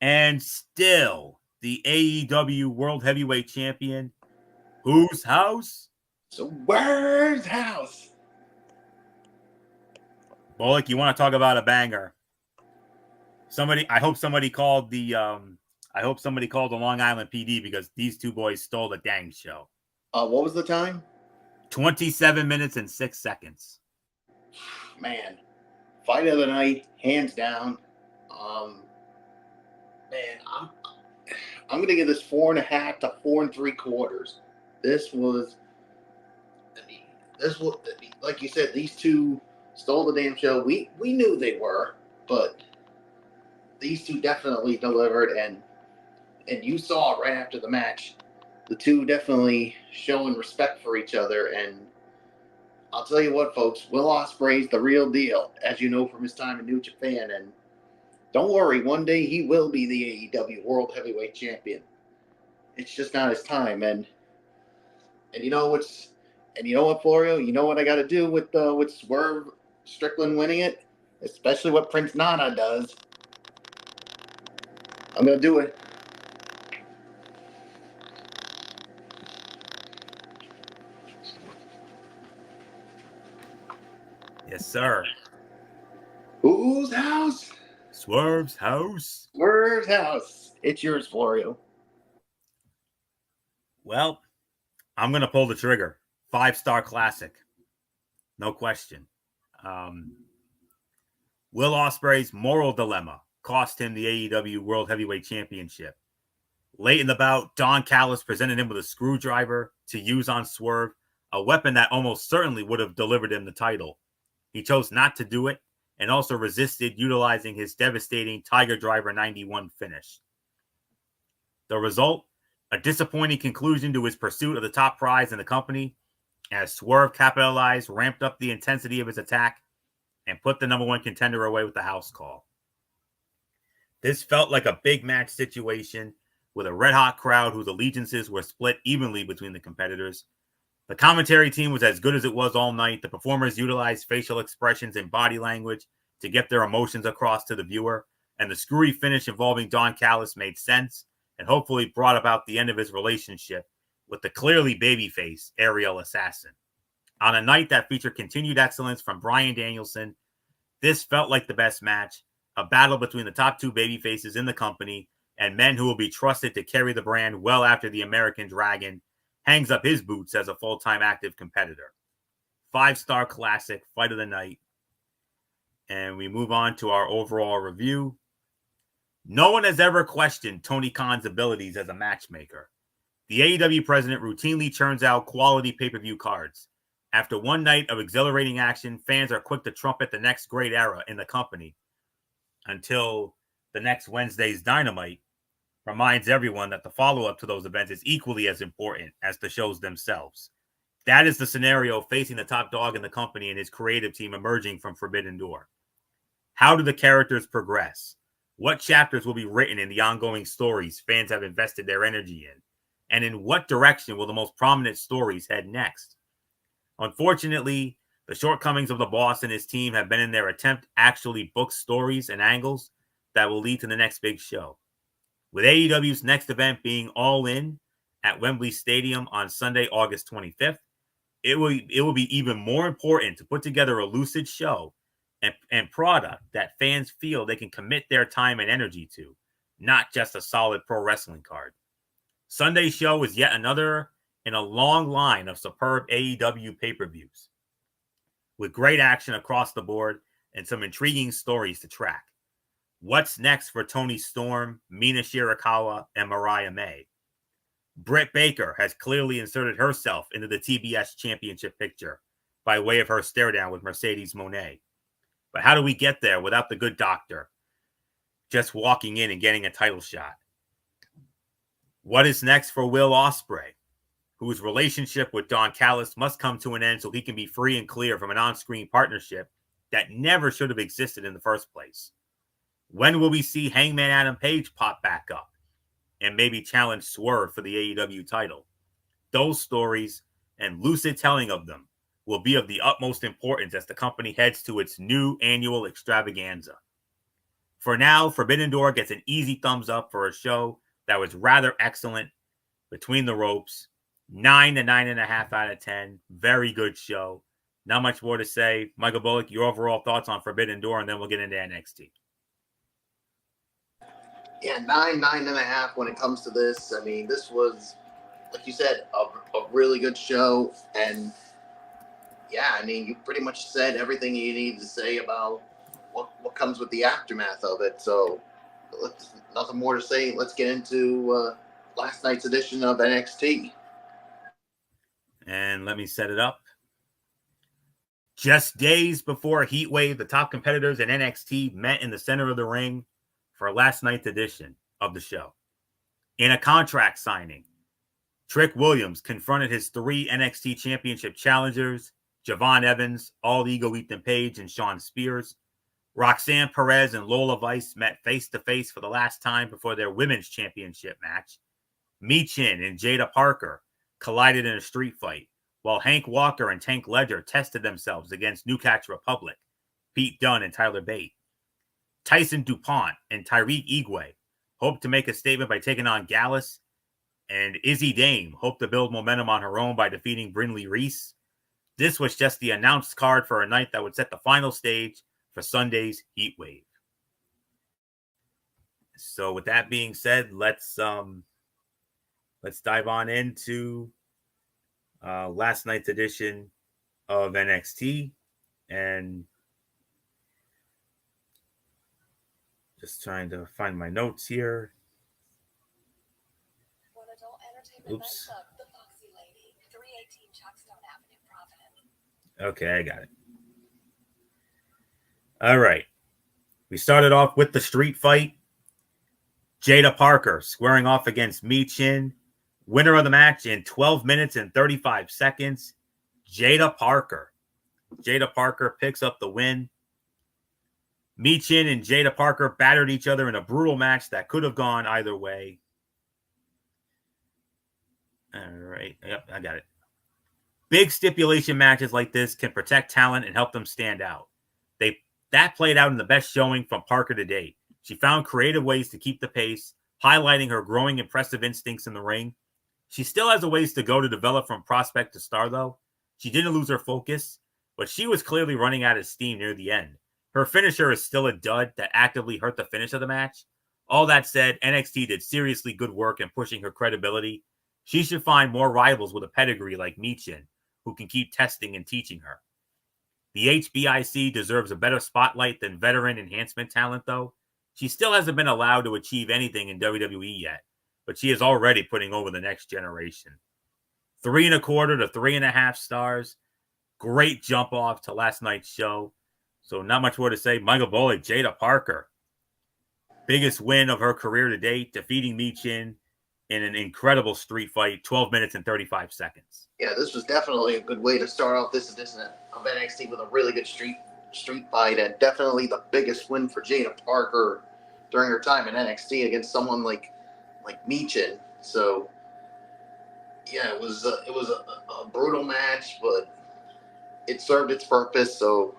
And still the AEW World Heavyweight Champion. Whose house? Swerve's house. Bullock, you want to talk about a banger? I hope somebody called the Long Island PD because these two boys stole the dang show. What was the time? 27 minutes and 6 seconds. Man, fight of the night, hands down. Man, I'm gonna give this 4.5 to 4.75. This was, like you said, these two stole the damn show. We knew they were, but these two definitely delivered, and you saw right after the match, the two definitely showing respect for each other. And I'll tell you what, folks, Will Ospreay's the real deal, as you know from his time in New Japan. And don't worry, one day he will be the AEW World Heavyweight Champion. It's just not his time. And you know what, Florio? You know what I got to do with Swerve Strickland winning it, especially what Prince Nana does. I'm gonna do it. Yes, sir. Whose house? Swerve's house. Swerve's house. It's yours, Florio. Well, I'm going to pull the trigger. 5-star classic. No question. Will Ospreay's moral dilemma cost him the AEW World Heavyweight Championship. Late in the bout, Don Callis presented him with a screwdriver to use on Swerve, a weapon that almost certainly would have delivered him the title. He chose not to do it and also resisted utilizing his devastating Tiger Driver 91 finish. The result? A disappointing conclusion to his pursuit of the top prize in the company, as Swerve capitalized, ramped up the intensity of his attack, and put the number one contender away with the house call. This felt like a big match situation with a red-hot crowd whose allegiances were split evenly between the competitors. The commentary team was as good as it was all night. The performers utilized facial expressions and body language to get their emotions across to the viewer, and the screwy finish involving Don Callis made sense and hopefully brought about the end of his relationship with the clearly babyface Ariel Assassin. On a night that featured continued excellence from Bryan Danielson, this felt like the best match, a battle between the top two babyfaces in the company and men who will be trusted to carry the brand well after the American Dragon hangs up his boots as a full-time active competitor. 5-star classic, fight of the night. And we move on to our overall review. No one has ever questioned Tony Khan's abilities as a matchmaker. The AEW president routinely churns out quality pay-per-view cards. After one night of exhilarating action, fans are quick to trumpet the next great era in the company until the next Wednesday's Dynamite reminds everyone that the follow-up to those events is equally as important as the shows themselves. That is the scenario facing the top dog in the company and his creative team emerging from Forbidden Door. How do the characters progress? What chapters will be written in the ongoing stories fans have invested their energy in? And in what direction will the most prominent stories head next? Unfortunately, the shortcomings of the boss and his team have been in their attempt to actually book stories and angles that will lead to the next big show. With AEW's next event being All In at Wembley Stadium on Sunday, August 25th, it will be even more important to put together a lucid show and product that fans feel they can commit their time and energy to, not just a solid pro wrestling card. Sunday's show is yet another in a long line of superb AEW pay-per-views with great action across the board and some intriguing stories to track. What's next for Toni Storm, Mina Shirakawa, and Mariah May? Britt Baker has clearly inserted herself into the TBS championship picture by way of her stare down with Mercedes Moné. But how do we get there without the good doctor just walking in and getting a title shot? What is next for Will Ospreay, whose relationship with Don Callis must come to an end so he can be free and clear from an on-screen partnership that never should have existed in the first place? When will we see Hangman Adam Page pop back up and maybe challenge Swerve for the AEW title? Those stories and lucid telling of them will be of the utmost importance as the company heads to its new annual extravaganza. For now, Forbidden Door gets an easy thumbs up for a show that was rather excellent between the ropes. 9 to 9.5 out of 10. Very good show. Not much more to say. Michael Bullock, your overall thoughts on Forbidden Door, and then we'll get into NXT. Yeah, 9.5 when it comes to this. I mean, this was, like you said, a really good show. And yeah, I mean, you pretty much said everything you need to say about what comes with the aftermath of it. So nothing more to say. Let's get into last night's edition of NXT. And let me set it up. Just days before Heatwave, the top competitors in NXT met in the center of the ring for last night's edition of the show. In a contract signing, Trick Williams confronted his 3 NXT championship challengers, Javon Evans, All Ego Ethan Page, and Shawn Spears. Roxanne Perez and Lola Vice met face-to-face for the last time before their women's championship match. Michin and Jada Parker collided in a street fight, while Hank Walker and Tank Ledger tested themselves against New Catch Republic, Pete Dunne and Tyler Bate. Tyson DuPont and Tyreek Igwe hoped to make a statement by taking on Gallus, and Izzy Dame hoped to build momentum on her own by defeating Brindley Reese. This was just the announced card for a night that would set the final stage for Sunday's Heatwave. So with that being said, let's dive on into last night's edition of NXT, and just trying to find my notes here. Oops. Okay, I got it. All right. We started off with the street fight. Jada Parker squaring off against Michin. Winner of the match in 12 minutes and 35 seconds, Jada Parker. Jada Parker picks up the win. Michin and Jada Parker battered each other in a brutal match that could have gone either way. All right. Yep, I got it. Big stipulation matches like this can protect talent and help them stand out. That played out in the best showing from Parker to date. She found creative ways to keep the pace, highlighting her growing impressive instincts in the ring. She still has a ways to go to develop from prospect to star, though. She didn't lose her focus, but she was clearly running out of steam near the end. Her finisher is still a dud that actively hurt the finish of the match. All that said, NXT did seriously good work in pushing her credibility. She should find more rivals with a pedigree like Michin, who can keep testing and teaching her. The HBIC deserves a better spotlight than veteran enhancement talent, though. She still hasn't been allowed to achieve anything in WWE yet, but she is already putting over the next generation. 3.25 to 3.5 stars. Great jump off to last night's show. So not much more to say. Michael Bolick, Jada Parker. Biggest win of her career to date, defeating Michin in an incredible street fight, 12 minutes and 35 seconds. Yeah, this was definitely a good way to start off this edition of NXT with a really good street fight, and definitely the biggest win for Jada Parker during her time in NXT against someone like Michin. So yeah, it was a brutal match, but it served its purpose. So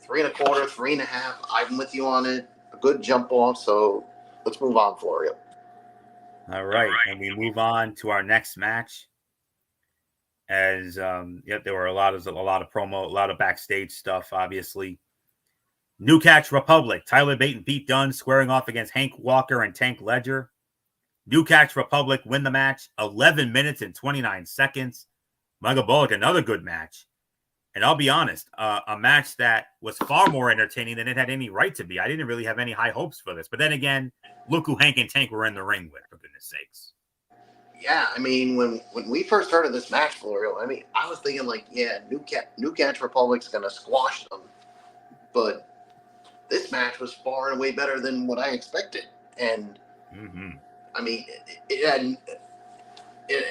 3.25, 3.5. I'm with you on it. A good jump off. So let's move on, Florio. All right, and we move on to our next match. As there were a lot of promo, a lot of backstage stuff. Obviously, New Catch Republic, Tyler Bate and Pete Dunne squaring off against Hank Walker and Tank Ledger. New Catch Republic win the match, 11 minutes and 29 seconds. Michael Bolick, another good match. And I'll be honest, a match that was far more entertaining than it had any right to be. I didn't really have any high hopes for this. But then again, look who Hank and Tank were in the ring with, for goodness sakes. Yeah, I mean, when we first started this match, Florio, I mean, I was thinking like, yeah, New Catch Republic's going to squash them. But this match was far and away better than what I expected. And, I mean, it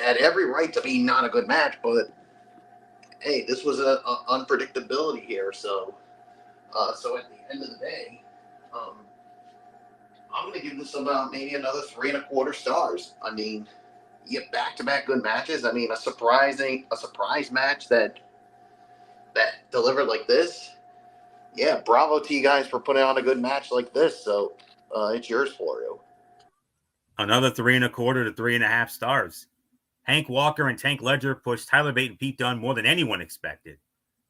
had every right to be not a good match, but hey, this was a unpredictability here. So at the end of the day, I'm going to give this about maybe another 3.25 stars. I mean, you get back-to-back good matches. I mean, a surprise match that delivered like this. Yeah, bravo to you guys for putting on a good match like this. So it's yours, Florio. Another 3.25 to 3.5 stars. Hank Walker and Tank Ledger pushed Tyler Bate and Pete Dunne more than anyone expected,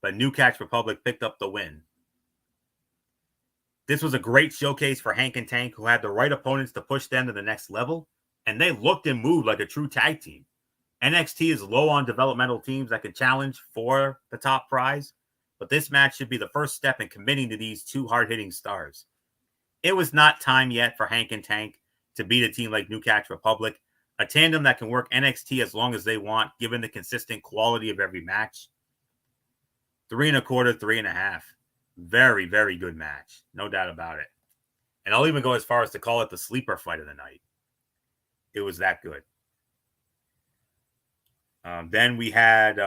but New Catch Republic picked up the win. This was a great showcase for Hank and Tank, who had the right opponents to push them to the next level, and they looked and moved like a true tag team. NXT is low on developmental teams that can challenge for the top prize, but this match should be the first step in committing to these two hard-hitting stars. It was not time yet for Hank and Tank to beat a team like New Catch Republic, a tandem that can work NXT as long as they want, given the consistent quality of every match. 3.25, 3.5. Very, very good match. No doubt about it. And I'll even go as far as to call it the sleeper fight of the night. It was that good. Then we had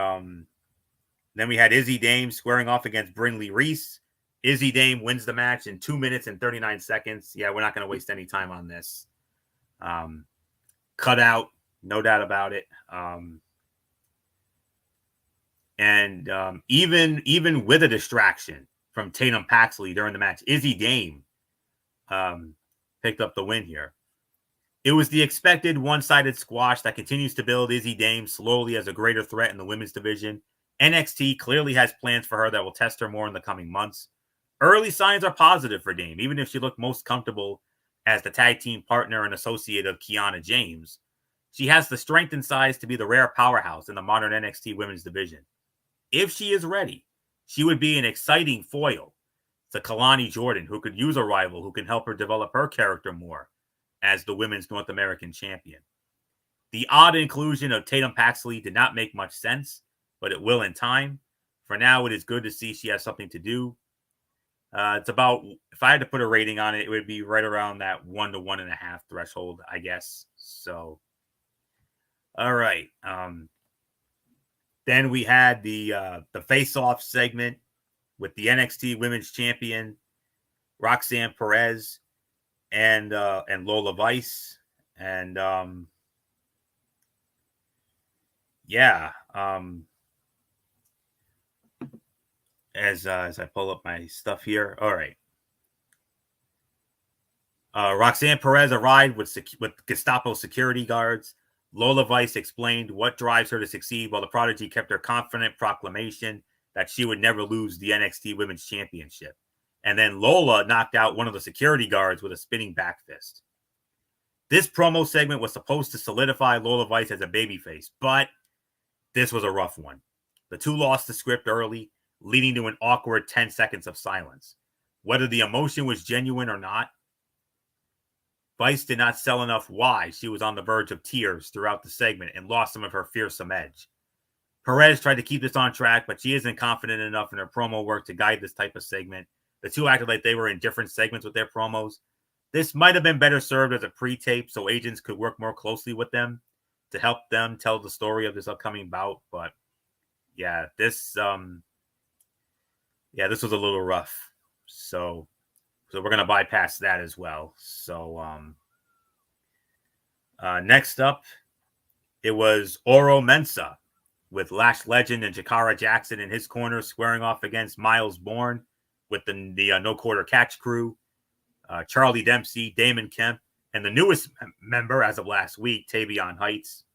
Izzy Dame squaring off against Brinley Reese. Izzy Dame wins the match in 2 minutes and 39 seconds. Yeah, we're not going to waste any time on this. Cut out, no doubt about it. Even with a distraction from Tatum Paxley during the match, Izzy Dame picked up the win here. It was the expected one-sided squash that continues to build Izzy Dame slowly as a greater threat in the women's division. NXT clearly has plans for her that will test her more in the coming months. Early signs are positive for Dame, even if she looked most comfortable as the tag team partner and associate of Kiana James. She has the strength and size to be the rare powerhouse in the modern NXT women's division. If she is ready, she would be an exciting foil to Kalani Jordan, who could use a rival who can help her develop her character more as the women's North American champion. The odd inclusion of Tatum Paxley did not make much sense, but it will in time. For now, it is good to see she has something to do. It's about, if I had to put a rating on it, it would be right around that 1 to 1.5 threshold, I guess. So, all right. Then we had the face-off segment with the NXT Women's Champion Roxanne Perez and Lola Vice, and as I pull up my stuff here. All right. Roxanne Perez arrived with Gestapo security guards. Lola Vice explained what drives her to succeed, while the Prodigy kept her confident proclamation that she would never lose the NXT Women's Championship. And then Lola knocked out one of the security guards with a spinning back fist. This promo segment was supposed to solidify Lola Vice as a babyface, but this was a rough one. The two lost the script early, leading to an awkward 10 seconds of silence. Whether the emotion was genuine or not, Vice did not sell enough why she was on the verge of tears throughout the segment and lost some of her fearsome edge. Perez tried to keep this on track, but she isn't confident enough in her promo work to guide this type of segment. The two acted like they were in different segments with their promos. This might have been better served as a pre-tape so agents could work more closely with them to help them tell the story of this upcoming bout. But yeah, this was a little rough. So we're going to bypass that as well. So next up, it was Oro Mensah with Lash Legend and Jakara Jackson in his corner squaring off against Miles Bourne with the No Quarter Catch crew, Charlie Dempsey, Damon Kemp, and the newest member as of last week, Tavion Heights.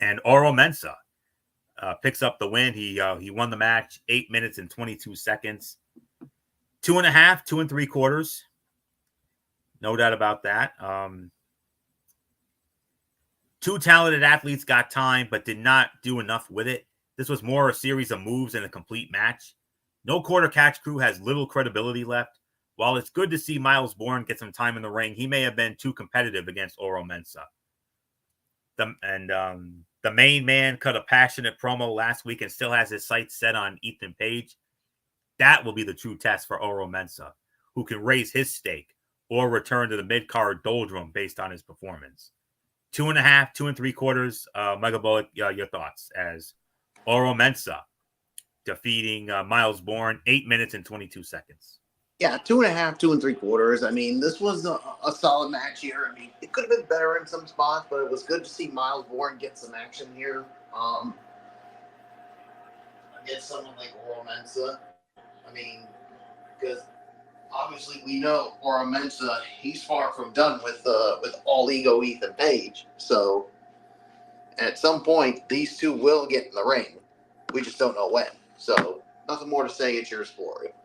And Oro Mensah picks up the win. He won the match 8 minutes and 22 seconds. 2.5, 2 3/4. No doubt about that. Two talented athletes got time, but did not do enough with it. This was more a series of moves than a complete match. No Quarter Catch crew has little credibility left. While it's good to see Miles Bourne get some time in the ring, he may have been too competitive against Oro Mensah. The main man cut a passionate promo last week and still has his sights set on Ethan Page. That will be the true test for Oro Mensah, who can raise his stake or return to the mid-card doldrum based on his performance. 2.5, 2 3/4. Michael Bullock, your thoughts as Oro Mensah defeating Miles Bourne 8 minutes and 22 seconds. Yeah, 2.5, 2 3/4. I mean, this was a solid match here. I mean, it could have been better in some spots, but it was good to see Miles Bourne get some action here. Against someone like Oro Mensah. I mean, because obviously we know Oro Mensah, he's far from done with all ego Ethan Page. So at some point, these two will get in the ring. We just don't know when. So nothing more to say. It's yours for it.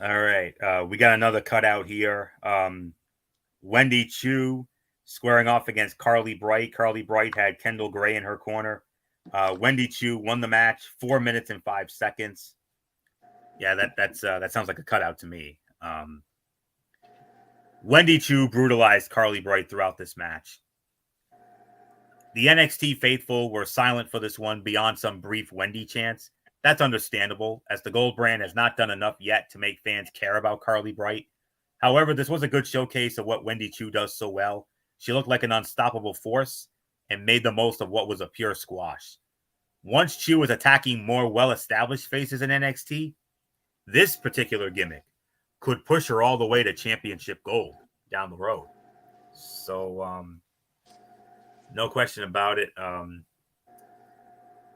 All right. We got another cutout here. Wendy Chu squaring off against Carly Bright. Carly Bright had Kendall Gray in her corner. Wendy Chu won the match 4 minutes and 5 seconds. Yeah, that sounds like a cutout to me. Wendy Chu brutalized Carly Bright throughout this match. The NXT faithful were silent for this one beyond some brief Wendy chants. That's understandable, as the Gold brand has not done enough yet to make fans care about Carly Bright. However, this was a good showcase of what Wendy Chu does so well. She looked like an unstoppable force and made the most of what was a pure squash. Once Chu was attacking more well-established faces in NXT, this particular gimmick could push her all the way to championship gold down the road. So, no question about it.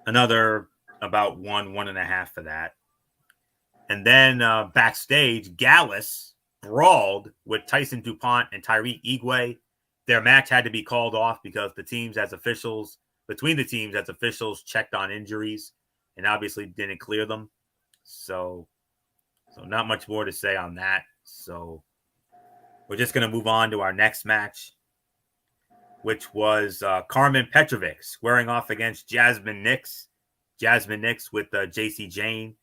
Another about 1.5 for that. And then backstage, Gallus brawled with Tyson DuPont and Tyreek Igwe. Their match had to be called off because between the teams as officials checked on injuries and obviously didn't clear them. So not much more to say on that. So we're just going to move on to our next match, which was Carmen Petrovic squaring off against Jasmine Nix. Jasmine Nix with JC Jane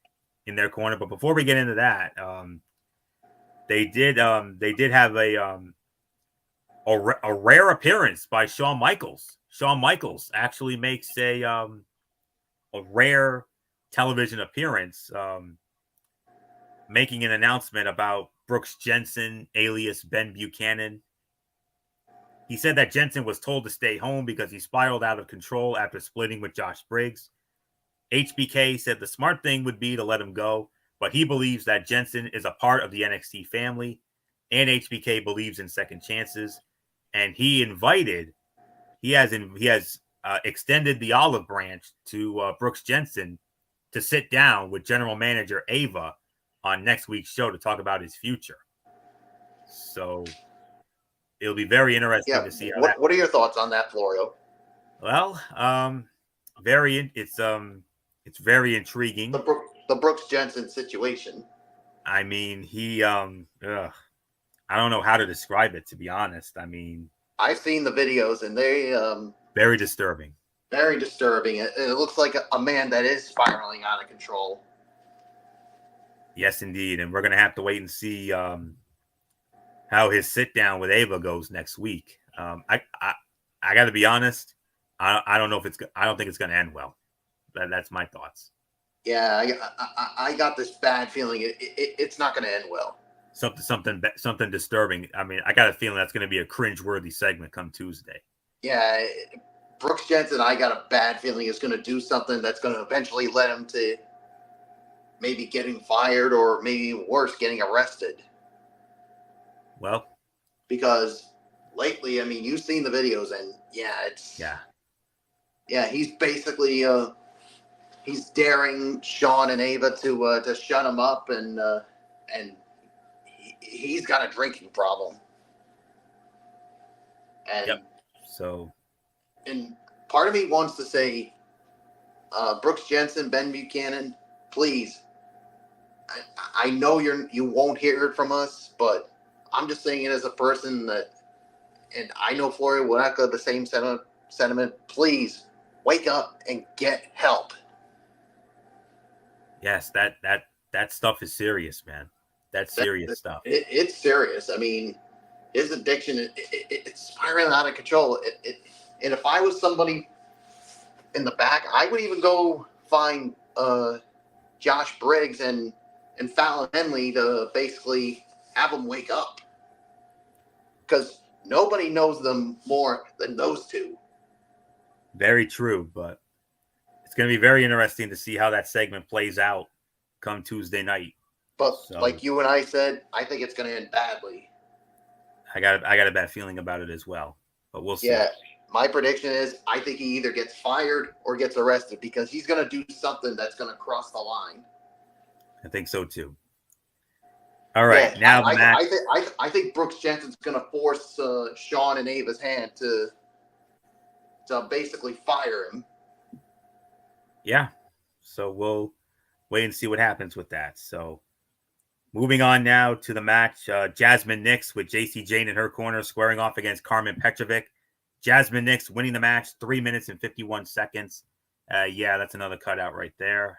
in their corner. But before we get into that, they did have a rare appearance by Shawn Michaels. Shawn Michaels actually makes a rare television appearance, making an announcement about Brooks Jensen, alias Ben Buchanan. He said that Jensen was told to stay home because he spiraled out of control after splitting with Josh Briggs. HBK said the smart thing would be to let him go, but he believes that Jensen is a part of the NXT family, and HBK believes in second chances. And he has extended the olive branch to Brooks Jensen to sit down with general manager Ava on next week's show to talk about his future. So it'll be very interesting to see how that. What are your thoughts on that, Florio? Well, it's very intriguing. The Brooks Jensen situation. I mean, I don't know how to describe it, to be honest. I mean, I've seen the videos, and they very disturbing. Very disturbing. It looks like a man that is spiraling out of control. Yes, indeed, and we're gonna have to wait and see how his sit down with Ava goes next week. I got to be honest. I don't know if I don't think it's gonna end well. That's my thoughts. Yeah, I got this bad feeling it's not going to end well. Something disturbing. I mean, I got a feeling that's going to be a cringe-worthy segment come Tuesday. Yeah, Brooks Jensen, I got a bad feeling is going to do something that's going to eventually lead him to maybe getting fired or maybe worse, getting arrested. Well, because lately, I mean, you've seen the videos, and he's basically he's daring Sean and Ava to shut him up, and he's got a drinking problem. And and part of me wants to say, Brooks Jensen, Ben Buchanan, please. I know you won't hear it from us, but I'm just saying it as a person that, and I know Florio will echo the same sentiment. Please wake up and get help. Yes, that stuff is serious, man. That's serious stuff. It's serious. I mean, his addiction, it's spiraling out of control. And if I was somebody in the back, I would even go find Josh Briggs and Fallon Henley to basically have them wake up. Because nobody knows them more than those two. Very true, but it's going to be very interesting to see how that segment plays out come Tuesday night. But like you and I said, I think it's going to end badly. I got a bad feeling about it as well, but we'll see. Yeah, my prediction is I think he either gets fired or gets arrested because he's going to do something that's going to cross the line. I think so too. All right, now I think Brooks Jensen's going to force Sean and Ava's hand to basically fire him. Yeah, so we'll wait and see what happens with that. So moving on now to the match, Jasmine Nix with JC Jane in her corner squaring off against Carmen Petrovic. Jasmine Nix winning the match 3 minutes and 51 seconds. That's another cutout right there.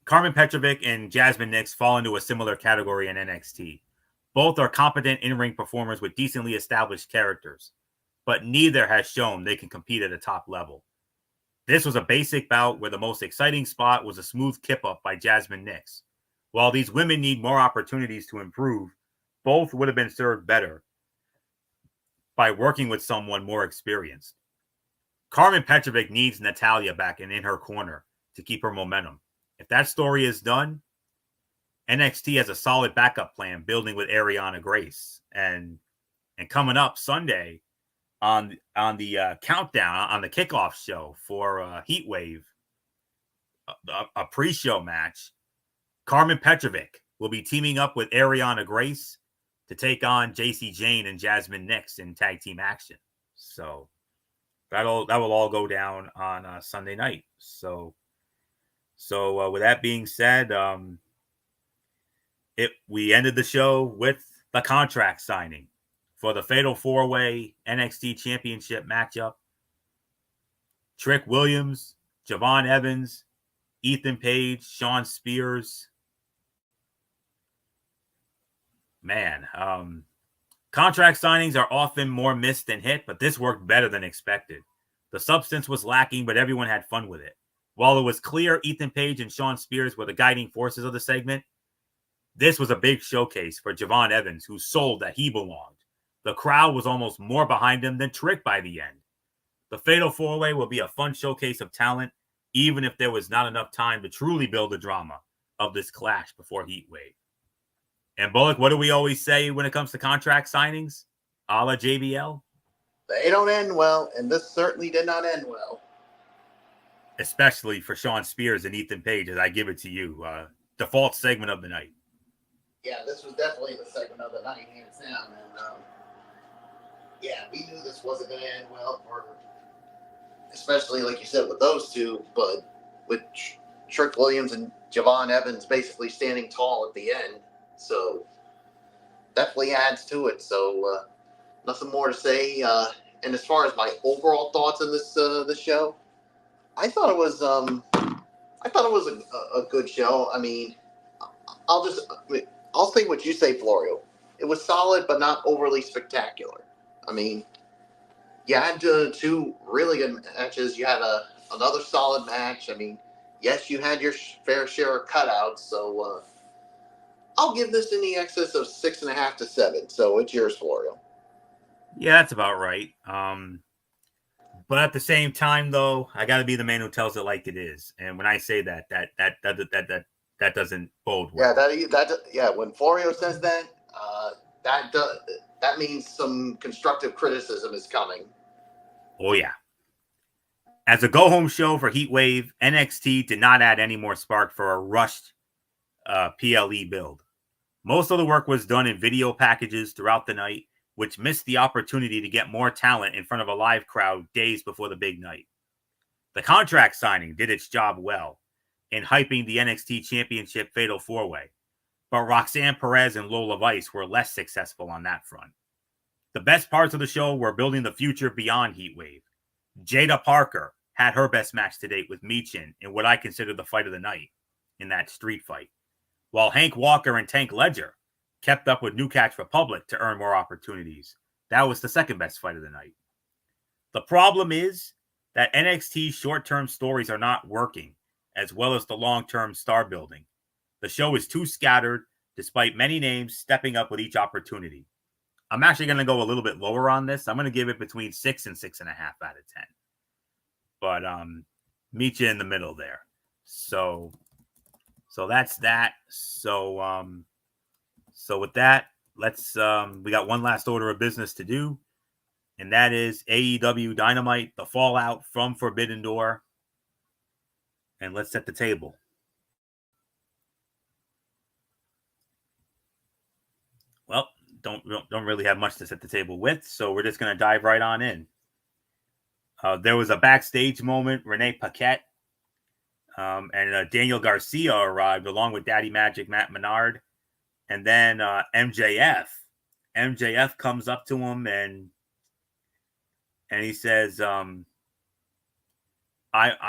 Carmen Petrovic and Jasmine Nix fall into a similar category in NXT. Both are competent in-ring performers with decently established characters, but neither has shown they can compete at a top level. This was a basic bout where the most exciting spot was a smooth kip-up by Jasmine Nix. While these women need more opportunities to improve, both would have been served better by working with someone more experienced. Carmen Petrovic needs Natalya back and in her corner to keep her momentum. If that story is done, NXT has a solid backup plan building with Ariana Grace. And coming up Sunday on the countdown, on the kickoff show for Heat Wave, a pre-show match, Carmen Petrovic will be teaming up with Ariana Grace to take on JC Jane and Jasmine Nix in tag team action. So that will all go down on Sunday night. So with that being said, we ended the show with the contract signing for the Fatal 4-Way NXT Championship matchup. Trick Williams, Javon Evans, Ethan Page, Shawn Spears. Man, contract signings are often more missed than hit, but this worked better than expected. The substance was lacking, but everyone had fun with it. While it was clear Ethan Page and Shawn Spears were the guiding forces of the segment, this was a big showcase for Javon Evans, who sold that he belonged. The crowd was almost more behind him than Trick by the end. The Fatal 4-Way will be a fun showcase of talent, even if there was not enough time to truly build the drama of this clash before Heat Wave. And Bullock, what do we always say when it comes to contract signings? A la JBL? They don't end well, and this certainly did not end well. Especially for Shawn Spears and Ethan Page, as I give it to you. Default segment of the night. Yeah, this was definitely the segment of the night, hands down. And yeah, we knew this wasn't going to end well for, especially like you said, with those two, but with Trick Williams and Javon Evans basically standing tall at the end. So definitely adds to it. So nothing more to say. And as far as my overall thoughts on this show, I thought it was a good show. I mean, I'll just I'll say what you say, Florio. It was solid, but not overly spectacular. I mean, you had two really good matches. You had another solid match. I mean, yes, you had your fair share of cutouts. So I'll give this in the excess of 6.5 to 7. So it's yours, Florio. Yeah, that's about right. But at the same time, though, I got to be the man who tells it like it is. And when I say that doesn't bode well. Yeah. When Florio says that, that means some constructive criticism is coming. Oh yeah. As a go-home show for Heatwave, NXT did not add any more spark for a rushed PLE build. Most of the work was done in video packages throughout the night, which missed the opportunity to get more talent in front of a live crowd days before the big night. The contract signing did its job well in hyping the NXT Championship Fatal 4-Way, but Roxanne Perez and Lola Vice were less successful on that front. The best parts of the show were building the future beyond Heatwave. Jada Parker had her best match to date with Michin in what I consider the fight of the night in that street fight, while Hank Walker and Tank Ledger kept up with New Catch Republic to earn more opportunities. That was the second best fight of the night. The problem is that NXT's short-term stories are not working, as well as the long-term star building. The show is too scattered, despite many names stepping up with each opportunity. I'm actually going to go a little bit lower on this. I'm going to give it between 6 and 6.5 out of 10. But meet you in the middle there. So that's that. So with that, let's we got one last order of business to do, and that is AEW Dynamite, the fallout from Forbidden Door. And let's set the table. Well, don't really have much to set the table with, so we're just going to dive right on in. There was a backstage moment. Renee Paquette and Daniel Garcia arrived along with Daddy Magic Matt Menard. And then MJF comes up to him and he says, I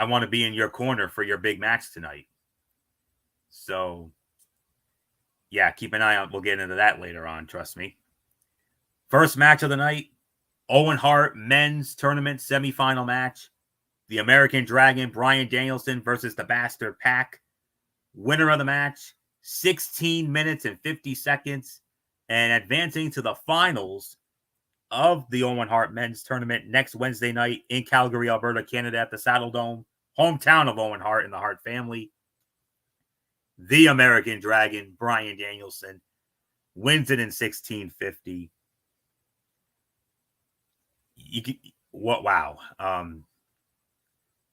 want to be in your corner for your big match tonight. So, yeah, keep an eye out. We'll get into that later on, trust me. First match of the night, Owen Hart men's tournament semifinal match. The American Dragon, Bryan Danielson versus the Bastard Pac. Winner of the match, 16 minutes and 50 seconds. And advancing to the finals of the Owen Hart men's tournament next Wednesday night in Calgary, Alberta, Canada at the Saddle Dome, hometown of Owen Hart and the Hart family. The American Dragon, Bryan Danielson, wins it in 16:50. Wow.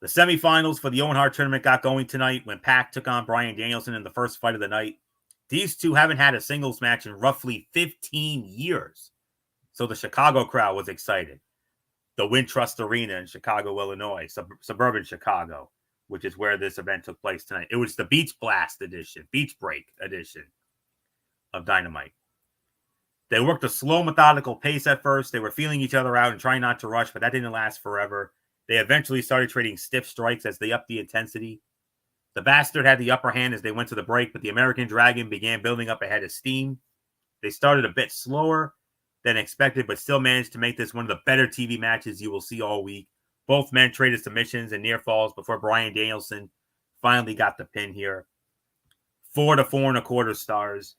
The semifinals for the Owen Hart tournament got going tonight when Pac took on Bryan Danielson in the first fight of the night. These two haven't had a singles match in roughly 15 years. So the Chicago crowd was excited. The Wintrust Arena in Chicago, Illinois, suburban Chicago, which is where this event took place tonight. It was the Beach Break edition of Dynamite. They worked a slow, methodical pace at first. They were feeling each other out and trying not to rush, but that didn't last forever. They eventually started trading stiff strikes as they upped the intensity. The Bastard had the upper hand as they went to the break, but the American Dragon began building up a head of steam. They started a bit slower than expected, but still managed to make this one of the better TV matches you will see all week. Both men traded submissions and near falls before Bryan Danielson finally got the pin here. 4 to 4.25 stars.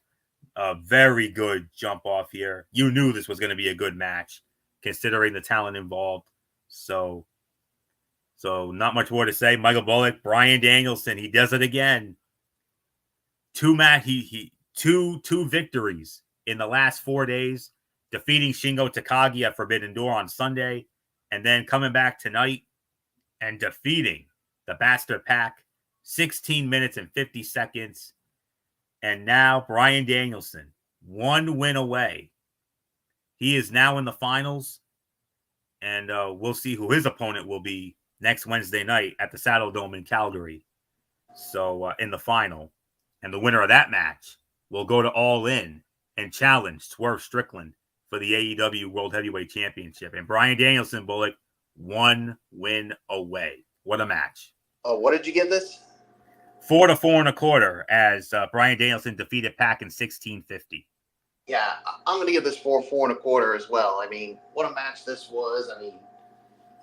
A very good jump off here. You knew this was going to be a good match, considering the talent involved. So not much more to say. Michael Bullock, Bryan Danielson, he does it again. Two victories in the last 4 days, defeating Shingo Takagi at Forbidden Door on Sunday, and then coming back tonight and defeating the Bastard Pac, 16 minutes and 50 seconds. And now Bryan Danielson, 1 win away. He is now in the finals, and we'll see who his opponent will be next Wednesday night at the Saddle Dome in Calgary. So in the final, and the winner of that match will go to All In and challenge Swerve Strickland for the AEW World Heavyweight Championship. And Bryan Danielson, Bullock, 1 win away. What a match. Oh, what did you get this? 4 to 4 1/4 as Bryan Danielson defeated Pac in 16:50. Yeah, I'm going to give this 4 1/4 as well. I mean, what a match this was. I mean,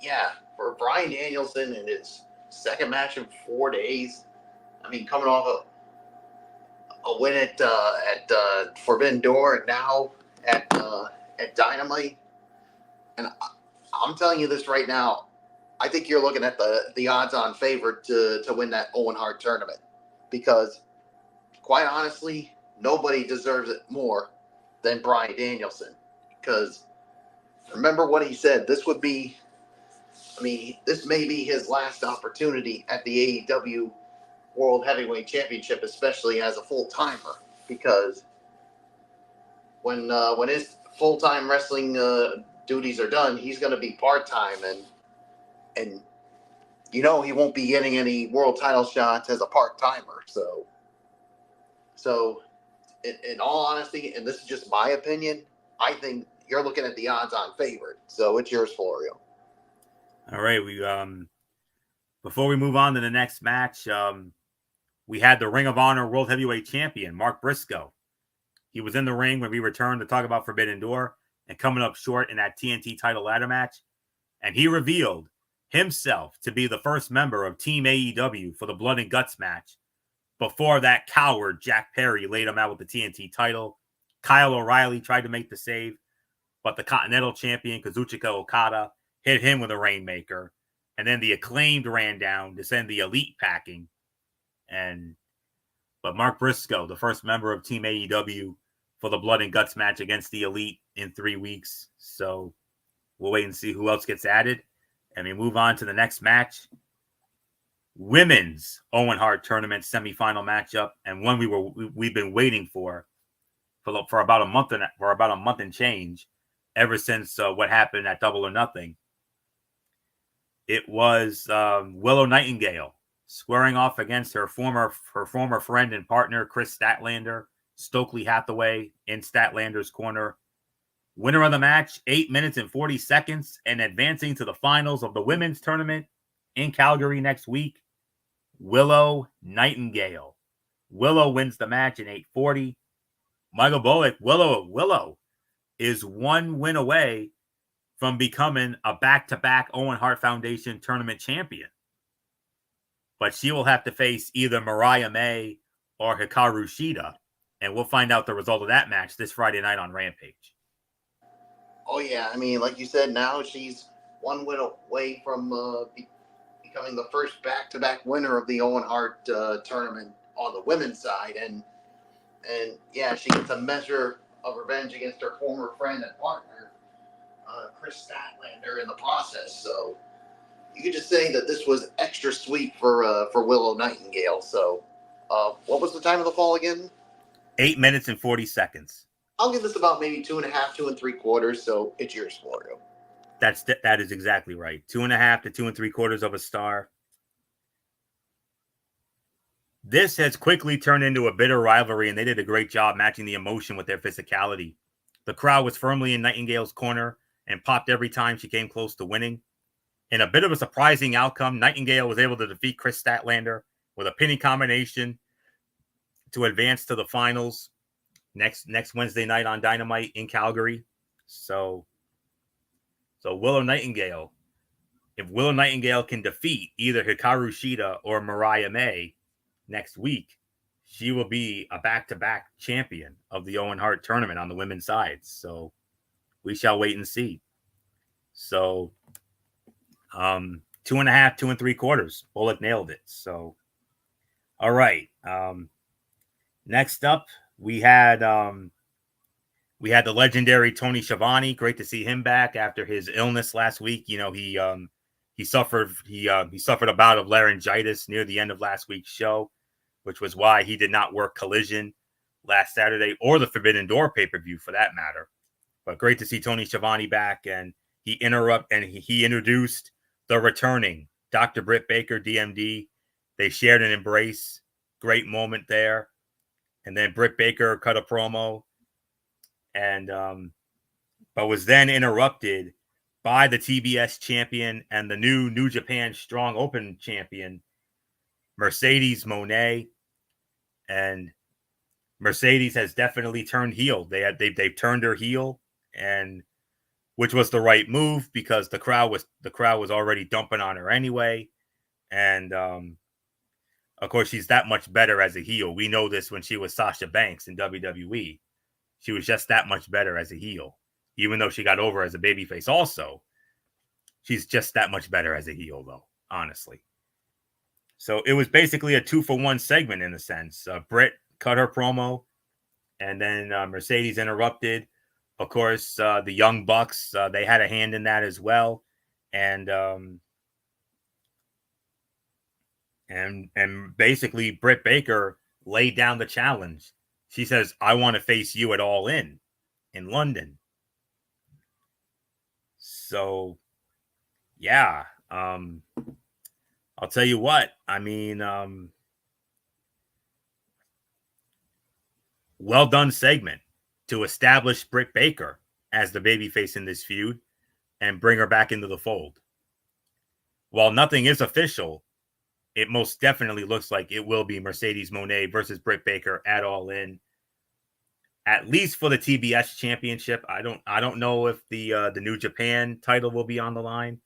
yeah, for Bryan Danielson in his second match in 4 days. I mean, coming off a win at Forbidden Door and now at Dynamite. And I'm telling you this right now. I think you're looking at the odds-on favorite to win that Owen Hart tournament, because, quite honestly, nobody deserves it more than Bryan Danielson. Because remember what he said. This may be his last opportunity at the AEW World Heavyweight Championship, especially as a full-timer. Because when his full-time wrestling duties are done, he's going to be part-time, and he won't be getting any world title shots as a part-timer. So in all honesty, and this is just my opinion, I think you're looking at the odds-on favorite. So it's yours, Florio. All right, we before we move on to the next match, we had the Ring of Honor World Heavyweight Champion Mark Briscoe. He was in the ring when we returned to talk about Forbidden Door and coming up short in that TNT title ladder match, and he revealed himself to be the first member of Team AEW for the Blood and Guts match before that coward Jack Perry laid him out with the TNT title. Kyle O'Reilly tried to make the save, but the Continental Champion Kazuchika Okada hit him with a Rainmaker, and then the Acclaimed ran down to send the Elite packing. But Mark Briscoe, the first member of Team AEW for the Blood and Guts match against the Elite in 3 weeks. So we'll wait and see who else gets added. And we move on to the next match. Women's Owen Hart tournament semifinal matchup, and one we've been waiting for about a month and change, ever since what happened at Double or Nothing. It was Willow Nightingale squaring off against her former friend and partner Chris Statlander, Stokely Hathaway in Statlander's corner. Winner of the match, 8 minutes and 40 seconds, and advancing to the finals of the women's tournament in Calgary next week, Willow Nightingale. Willow wins the match in 8:40. Michael Bullock, Willow is 1 win away from becoming a back-to-back Owen Hart Foundation tournament champion. But she will have to face either Mariah May or Hikaru Shida, and we'll find out the result of that match this Friday night on Rampage. Oh, yeah. I mean, like you said, now she's 1 win away from becoming the first back-to-back winner of the Owen Hart tournament on the women's side. And yeah, she gets a measure of revenge against her former friend and partner, Chris Statlander, in the process. So you could just say that this was extra sweet for Willow Nightingale. So what was the time of the fall again? 8 minutes and 40 seconds. I'll give this about maybe 2.5, 2 3/4. So it's yours, Florio. That is exactly right. 2.5 to 2 3/4 of a star. This has quickly turned into a bitter rivalry, and they did a great job matching the emotion with their physicality. The crowd was firmly in Nightingale's corner and popped every time she came close to winning. In a bit of a surprising outcome, Nightingale was able to defeat Chris Statlander with a pinning combination to advance to the finals next Wednesday night on Dynamite in Calgary. So Willow Nightingale, if Willow Nightingale can defeat either Hikaru Shida or Mariah May next week, she will be a back-to-back champion of the Owen Hart tournament on the women's side. So we shall wait and see. So 2.5, 2 3/4. Bullock nailed it. So all right. Next up, we had the legendary Tony Schiavone. Great to see him back after his illness last week. You know, he suffered a bout of laryngitis near the end of last week's show, which was why he did not work Collision last Saturday, or the Forbidden Door pay-per-view for that matter. But great to see Tony Schiavone back, and he introduced the returning Dr. Britt Baker, DMD. They shared an embrace. Great moment there. And then Britt Baker cut a promo, and but was then interrupted by the TBS champion and the New Japan Strong Open champion, Mercedes Moné. And Mercedes has definitely turned heel. They've turned her heel, and which was the right move because the crowd was already dumping on her anyway. And of course, she's that much better as a heel. We know this when she was Sasha Banks in WWE. She was just that much better as a heel. Even though she got over as a babyface also, she's just that much better as a heel, though, honestly. So it was basically a 2-for-1 segment in a sense. Britt cut her promo, and then Mercedes interrupted. Of course, the Young Bucks, they had a hand in that as well. And basically Britt Baker laid down the challenge. She says, I want to face you at All In London. So, yeah. I'll tell you what. I mean, well done segment to establish Britt Baker as the babyface in this feud and bring her back into the fold. While nothing is official, it most definitely looks like it will be Mercedes Moné versus Britt Baker at All In, at least for the TBS championship. I don't know if the New Japan title will be on the line,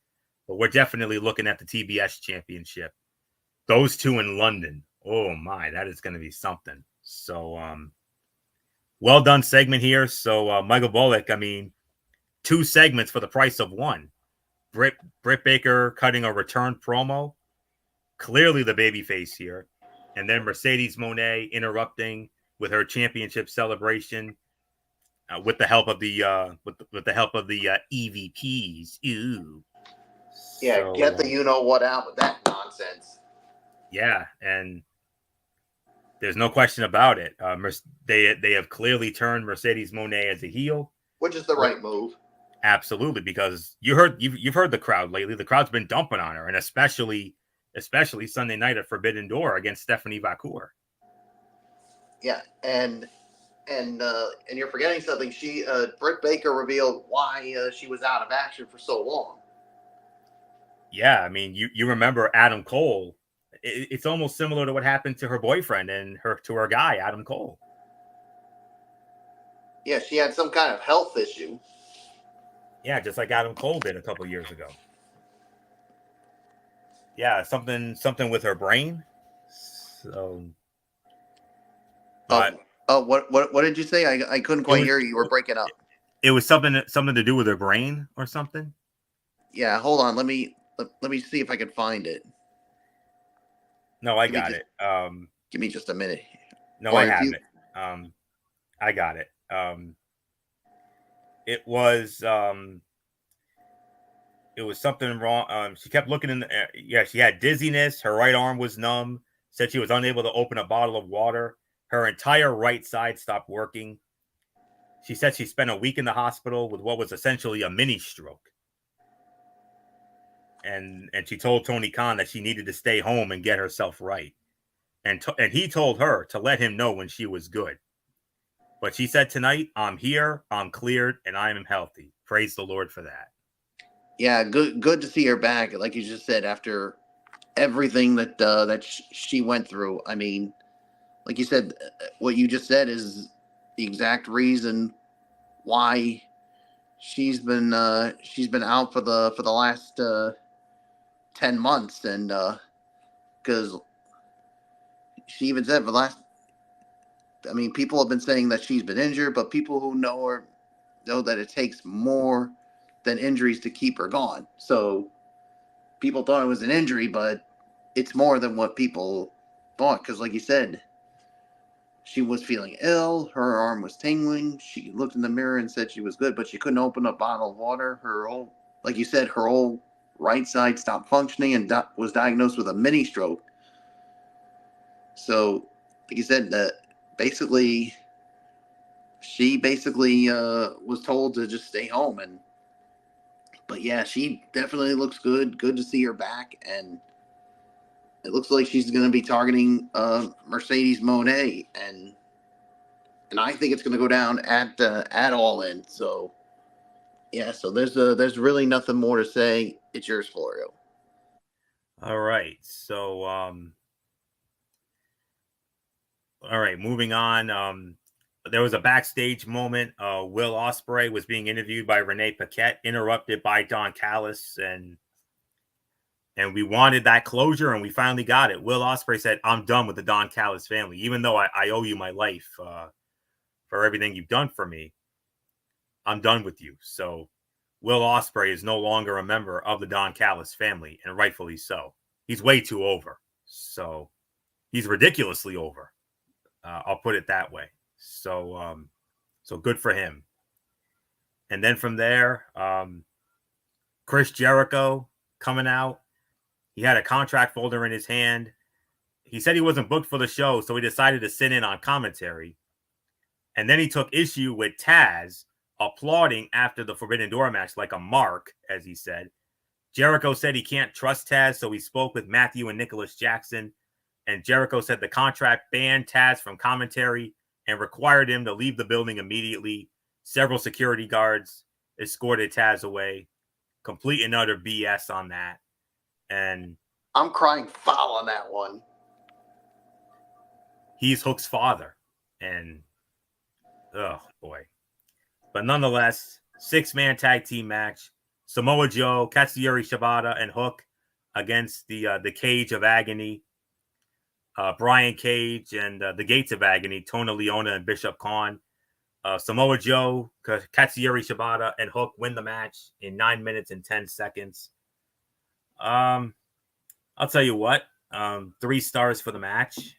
but we're definitely looking at the TBS championship. Those two in London. Oh my, that is going to be something. So, well done segment here. So, Michael Bullock, I mean, 2 segments for the price of 1. Britt Baker cutting a return promo, clearly the babyface here, and then Mercedes Moné interrupting with her championship celebration with the help of the EVPs. Ooh. Yeah, So, get the you know what out with that nonsense. Yeah, and there's no question about it. They have clearly turned Mercedes Moné as a heel, which is the right move. Absolutely, because you've heard the crowd lately. The crowd's been dumping on her, and especially Sunday night at Forbidden Door against Stephanie Vacour. Yeah, and you're forgetting something. Britt Baker revealed why she was out of action for so long. Yeah, I mean, you remember Adam Cole. It's almost similar to what happened to her boyfriend and to her guy, Adam Cole. Yeah, she had some kind of health issue. Yeah, just like Adam Cole did a couple years ago. Yeah, something with her brain. So, but what did you say? I couldn't quite hear you. You were breaking up. It was something to do with her brain or something. Yeah, hold on. Let me see if I can find it. No, I got it. Give me just a minute. No, I have it. I got it. It was something wrong. She kept looking in the air. Yeah, she had dizziness. Her right arm was numb. Said she was unable to open a bottle of water. Her entire right side stopped working. She said she spent a week in the hospital with what was essentially a mini stroke. And she told Tony Khan that she needed to stay home and get herself right. And he told her to let him know when she was good. But she said tonight, I'm here, I'm cleared, and I am healthy. Praise the Lord for that. Yeah, good to see her back. Like you just said, after everything that she went through. I mean, like you said, what you just said is the exact reason why she's been out for the last 10 months, and because she even said for the last, I mean, people have been saying that she's been injured, but people who know her know that it takes more than injuries to keep her gone. So people thought it was an injury, but it's more than what people thought, because like you said, she was feeling ill, her arm was tingling, she looked in the mirror and said she was good, but she couldn't open a bottle of water. Her whole, like you said, her whole right side stopped functioning and was diagnosed with a mini stroke. So, like you said, basically she basically was told to just stay home. But yeah, she definitely looks good. Good to see her back, and it looks like she's going to be targeting Mercedes Moné, and I think it's going to go down at All In. So yeah, so there's really nothing more to say. It's yours, Florio. All right, so all right, moving on. There was a backstage moment. Will Ospreay was being interviewed by Renee Paquette, interrupted by Don Callis, and we wanted that closure, and we finally got it. Will Ospreay said, "I'm done with the Don Callis family, even though I owe you my life for everything you've done for me. I'm done with you." So Will Ospreay is no longer a member of the Don Callis family, and rightfully so. He's way too over. So he's ridiculously over. I'll put it that way. So good for him. And then from there, Chris Jericho coming out. He had a contract folder in his hand. He said he wasn't booked for the show, so he decided to sit in on commentary. And then he took issue with Taz applauding after the Forbidden Door match like a mark, as he said. Jericho said he can't trust Taz, so he spoke with Matthew and Nicholas Jackson. And Jericho said the contract banned Taz from commentary and required him to leave the building immediately. Several security guards escorted Taz away. Complete and utter BS on that. And I'm crying foul on that one. He's Hook's father. And, oh, boy. But nonetheless, 6-man tag team match. Samoa Joe, Katsuyori Shibata, and Hook against the Cage of Agony. Brian Cage and the Gates of Agony, Tona Leona and Bishop Khan. Samoa Joe, Katsuyori Shibata, and Hook win the match in 9 minutes and 10 seconds. I'll tell you what, 3 stars for the match.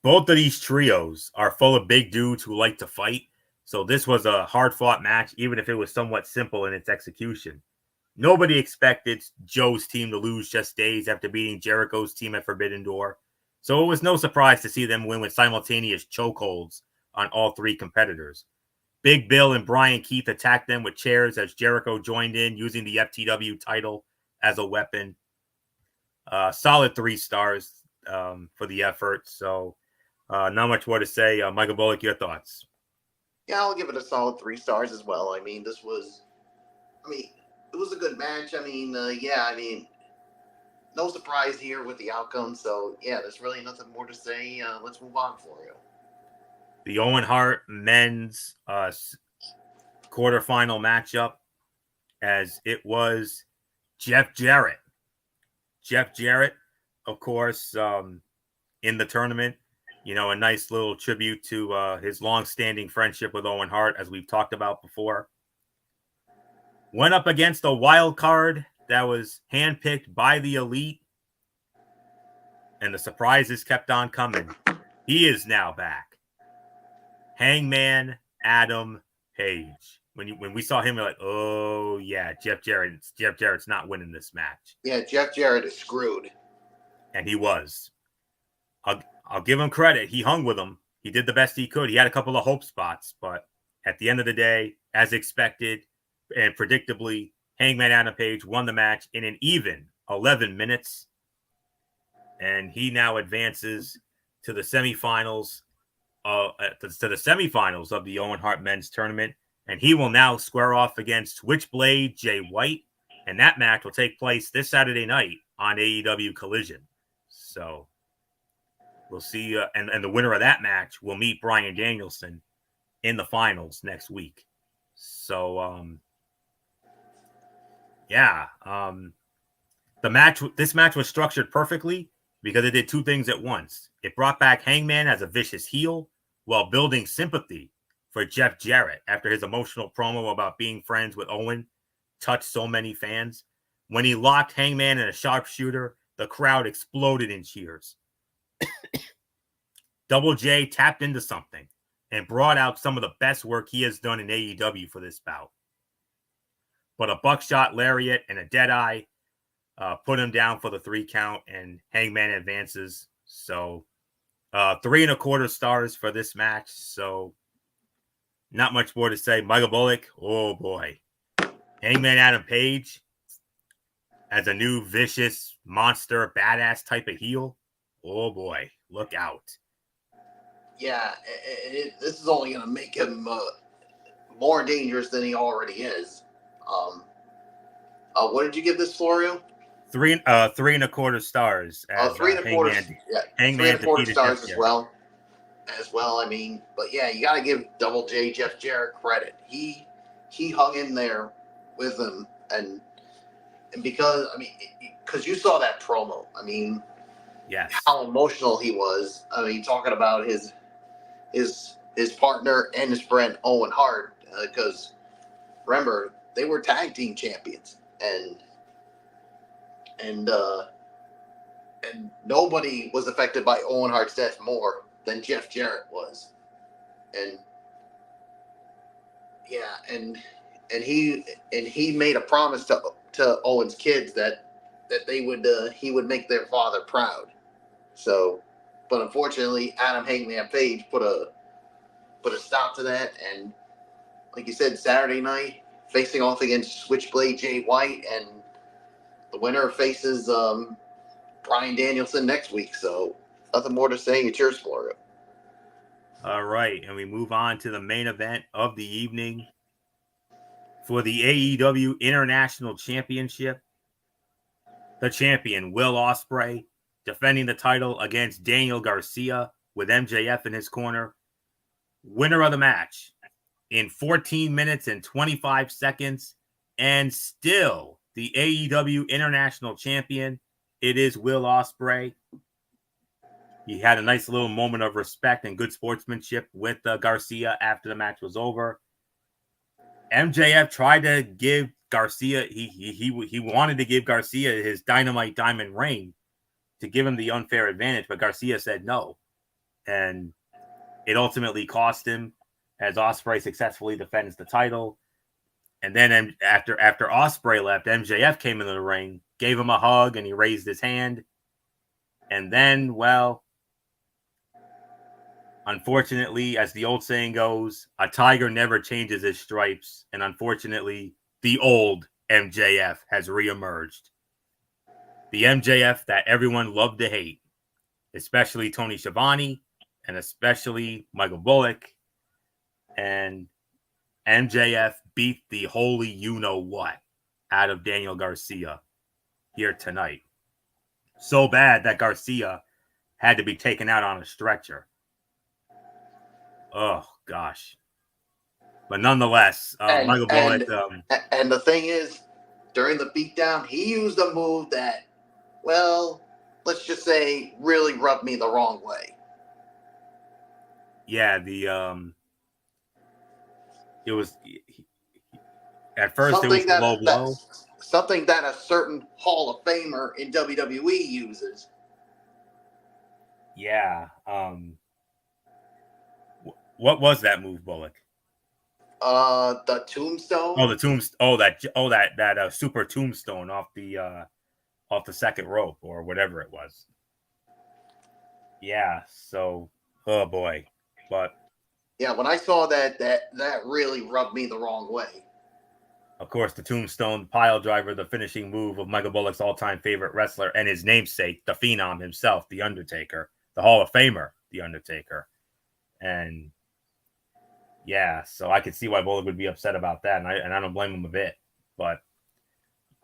Both of these trios are full of big dudes who like to fight. So this was a hard-fought match, even if it was somewhat simple in its execution. Nobody expected Joe's team to lose just days after beating Jericho's team at Forbidden Door. So it was no surprise to see them win with simultaneous chokeholds on all 3 competitors. Big Bill and Brian Keith attacked them with chairs as Jericho joined in, using the FTW title as a weapon. Solid 3 stars for the effort. So not much more to say. Michael Bullock, your thoughts? Yeah, I'll give it a solid 3 stars as well. It was a good match. No surprise here with the outcome. So, yeah, there's really nothing more to say. Let's move on for you. The Owen Hart men's quarterfinal matchup, as it was Jeff Jarrett. Jeff Jarrett, of course, in the tournament. A nice little tribute to his long-standing friendship with Owen Hart, as we've talked about before. Went up against a wild card that was handpicked by the Elite, and the surprises kept on coming. He is now back. Hangman Adam Page. When we saw him, we're like, oh yeah, Jeff Jarrett's not winning this match. Yeah, Jeff Jarrett is screwed. And he was. I'll give him credit. He hung with him. He did the best he could. He had a couple of hope spots, but at the end of the day, as expected and predictably, Hangman Adam Page won the match in an even 11 minutes. And he now advances to the semifinals of the Owen Hart men's tournament. And he will now square off against Switchblade Jay White. And that match will take place this Saturday night on AEW Collision. So we'll see. And the winner of that match will meet Bryan Danielson in the finals next week. So, this match was structured perfectly because it did 2 things at once. It brought back Hangman as a vicious heel while building sympathy for Jeff Jarrett after his emotional promo about being friends with Owen touched so many fans. When he locked Hangman in a sharpshooter, the crowd exploded in cheers. Double J tapped into something and brought out some of the best work he has done in AEW for this bout. But a buckshot lariat and a deadeye put him down for the 3 count, and Hangman advances. So 3 1/4 stars for this match. So not much more to say. Michael Bullock, oh boy. Hangman Adam Page as a new vicious monster, badass type of heel. Oh boy, look out. Yeah, this is only going to make him more dangerous than he already is. What did you give this, Florio? 3 1/4 stars. As, 3 1/4. Hangman 3 1/4 stars Jeff as well. I mean, but yeah, you got to give Double J Jeff Jarrett credit. He hung in there with him, and because you saw that promo. I mean, yes, how emotional he was. I mean, talking about his partner and his friend Owen Hart, because remember they were tag team champions, and nobody was affected by Owen Hart's death more than Jeff Jarrett was, and yeah, and he made a promise to Owen's kids that they would he would make their father proud. So, but unfortunately, Adam Hangman Page put a stop to that, and like you said, Saturday night facing off against Switchblade Jay White, and the winner faces Bryan Danielson next week. So nothing more to say. It's yours, Florida. All right, and we move on to the main event of the evening for the AEW International Championship. The champion, Will Ospreay, defending the title against Daniel Garcia with MJF in his corner. Winner of the match in 14 minutes and 25 seconds, and still the AEW International Champion. It is Will Ospreay. He had a nice little moment of respect and good sportsmanship with Garcia after the match was over. MJF tried to give Garcia, he wanted to give Garcia his Dynamite Diamond ring to give him the unfair advantage, but Garcia said no. And it ultimately cost him as Ospreay successfully defends the title. And then after Ospreay left, MJF came into the ring, gave him a hug, and he raised his hand. And then, well, unfortunately, as the old saying goes, a tiger never changes his stripes. And unfortunately, the old MJF has reemerged. The MJF that everyone loved to hate, especially Tony Schiavone and especially Michael Bullock. And MJF beat the holy you-know-what out of Daniel Garcia here tonight. So bad that Garcia had to be taken out on a stretcher. Oh, gosh. But nonetheless, Michael Bullock... and the thing is, during the beatdown, he used a move that, well, let's just say, really rubbed me the wrong way. Yeah, it was... At first, it was a low blow. Something that a certain Hall of Famer in WWE uses. Yeah. What was that move, Bullock? The tombstone. Oh, the tombstone. That super tombstone off the second rope or whatever it was. Yeah. So, oh boy, but yeah, when I saw that really rubbed me the wrong way. Of course, the tombstone pile driver, the finishing move of Michael Bullock's all-time favorite wrestler and his namesake, the Phenom himself, The Undertaker, the Hall of Famer, The Undertaker. And yeah, so I could see why Bullock would be upset about that, and I don't blame him a bit. But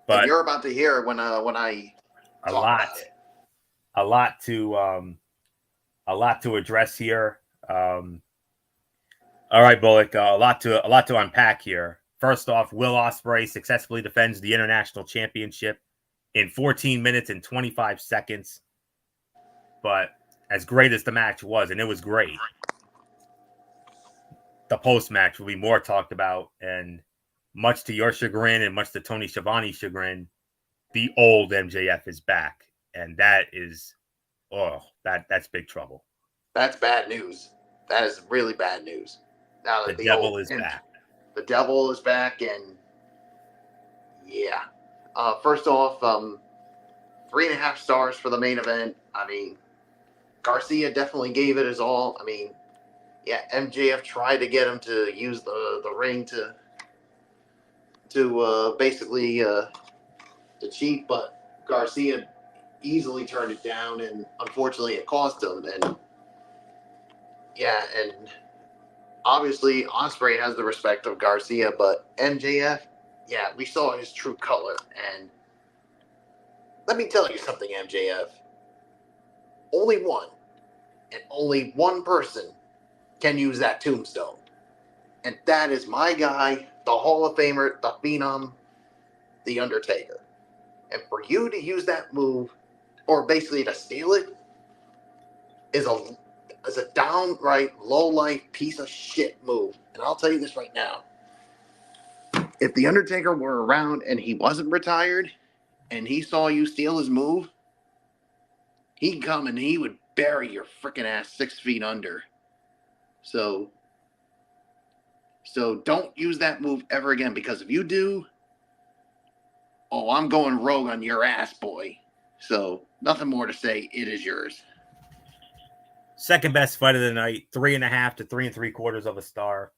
and you're about to hear when I a lot to address here. All right, Bullock, a lot to unpack here. First off, Will Ospreay successfully defends the International Championship in 14 minutes and 25 seconds. But as great as the match was, and it was great, the post-match will be more talked about. And much to your chagrin and much to Tony Schiavone's chagrin, the old MJF is back. And that is, that's big trouble. That's bad news. That is really bad news. Now that the devil is back. The devil is back, and yeah. First off, 3.5 stars for the main event. I mean, Garcia definitely gave it his all. I mean, yeah, MJF tried to get him to use the ring to basically to cheat, but Garcia easily turned it down, and unfortunately it cost him. And yeah, and obviously Ospreay has the respect of Garcia, but MJF, yeah, we saw his true color. And let me tell you something, MJF. Only one person can use that tombstone. And that is my guy, the Hall of Famer, the Phenom, The Undertaker. And for you to use that move, or basically to steal it, is a downright low-life piece of shit move. And I'll tell you this right now. If The Undertaker were around and he wasn't retired, and he saw you steal his move, he'd come and he would bury your freaking ass 6 feet under. So don't use that move ever again, because if you do, oh, I'm going rogue on your ass, boy. So nothing more to say. It is yours. Second best fight of the night, 3.5 to 3 3/4 of a star.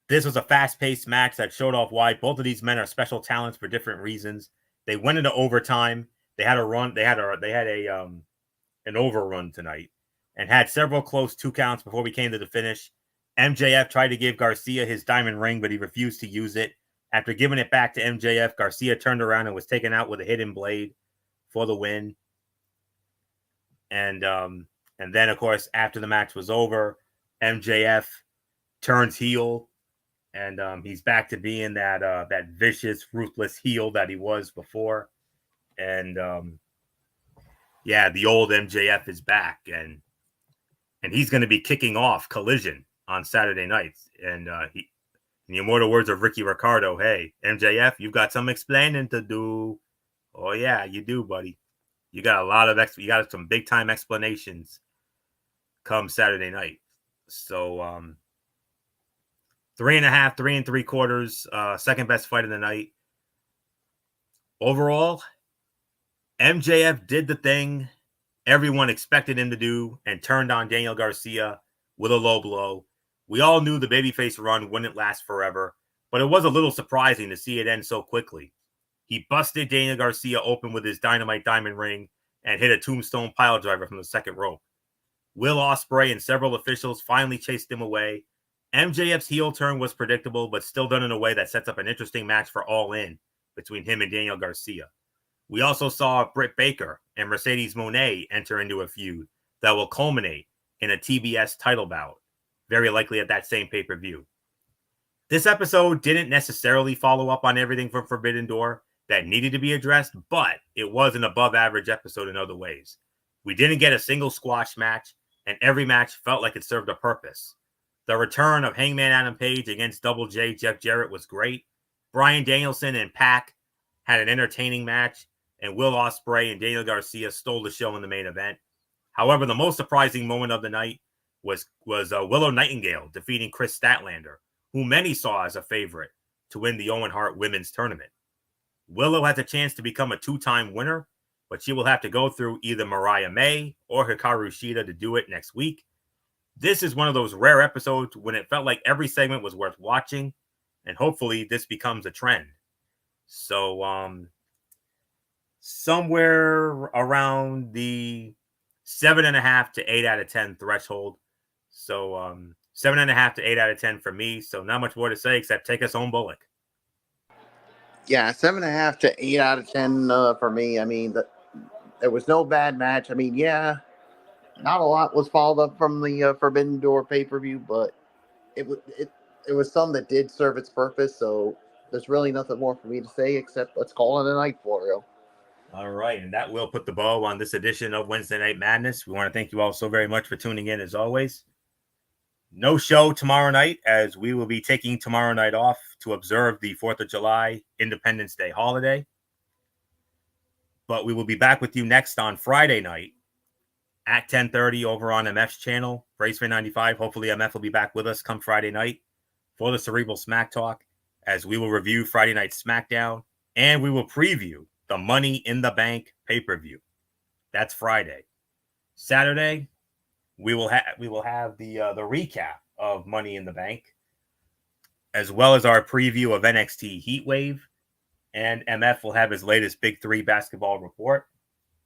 This was a fast-paced match that showed off why both of these men are special talents for different reasons. They went into overtime. They had a run. They had an overrun tonight, and had several close 2 counts before we came to the finish. MJF tried to give Garcia his diamond ring, but he refused to use it. After giving it back to MJF, Garcia turned around and was taken out with a hidden blade for the win. And then, of course, after the match was over, MJF turns heel, and he's back to being that vicious, ruthless heel that he was before. And yeah, the old MJF is back, and he's going to be kicking off Collision on Saturday nights. And in the immortal words of Ricky Ricardo, hey, MJF, you've got some explaining to do. Oh yeah, you do, buddy. You got you got some big time explanations come Saturday night. So 3.5, 3 3/4, second best fight of the night. Overall, MJF did the thing everyone expected him to do and turned on Daniel Garcia with a low blow. We all knew the babyface run wouldn't last forever, but it was a little surprising to see it end so quickly. He busted Daniel Garcia open with his Dynamite Diamond Ring and hit a tombstone piledriver from the second rope. Will Ospreay and several officials finally chased him away. MJF's heel turn was predictable, but still done in a way that sets up an interesting match for All In between him and Daniel Garcia. We also saw Britt Baker and Mercedes Moné enter into a feud that will culminate in a TBS title bout, very likely at that same pay-per-view. This episode didn't necessarily follow up on everything from Forbidden Door that needed to be addressed, but it was an above-average episode in other ways. We didn't get a single squash match, and every match felt like it served a purpose. The return of Hangman Adam Page against Double J Jeff Jarrett was great. Bryan Danielson and Pac had an entertaining match, and Will Ospreay and Daniel Garcia stole the show in the main event. However, the most surprising moment of the night was Willow Nightingale defeating Chris Statlander, who many saw as a favorite to win the Owen Hart Women's Tournament. Willow has a chance to become a 2-time winner, but she will have to go through either Mariah May or Hikaru Shida to do it next week. This is one of those rare episodes when it felt like every segment was worth watching, and hopefully this becomes a trend. So, somewhere around the 7.5 to 8 out of 10 threshold. So, 7.5 to 8 out of 10 for me. So, not much more to say except take us home, Bullock. Yeah, 7.5 to 8 out of 10 for me. I mean, there was no bad match. I mean, yeah, not a lot was followed up from the Forbidden Door pay-per-view, but it was some that did serve its purpose. So there's really nothing more for me to say except let's call it a night for real. All right, and that will put the bow on this edition of Wednesday Night Madness. We want to thank you all so very much for tuning in as always. No show tomorrow night, as we will be taking tomorrow night off to observe the 4th of July Independence Day holiday. But we will be back with you next on Friday night at 10:30 over on MF's channel, Raceway 95. Hopefully MF will be back with us come Friday night for the Cerebral Smack Talk, as we will review Friday Night SmackDown, and we will preview the Money in the Bank pay-per-view. That's Friday. Saturday, we will have the recap of Money in the Bank, as well as our preview of NXT Heatwave, and MF will have his latest Big 3 basketball report,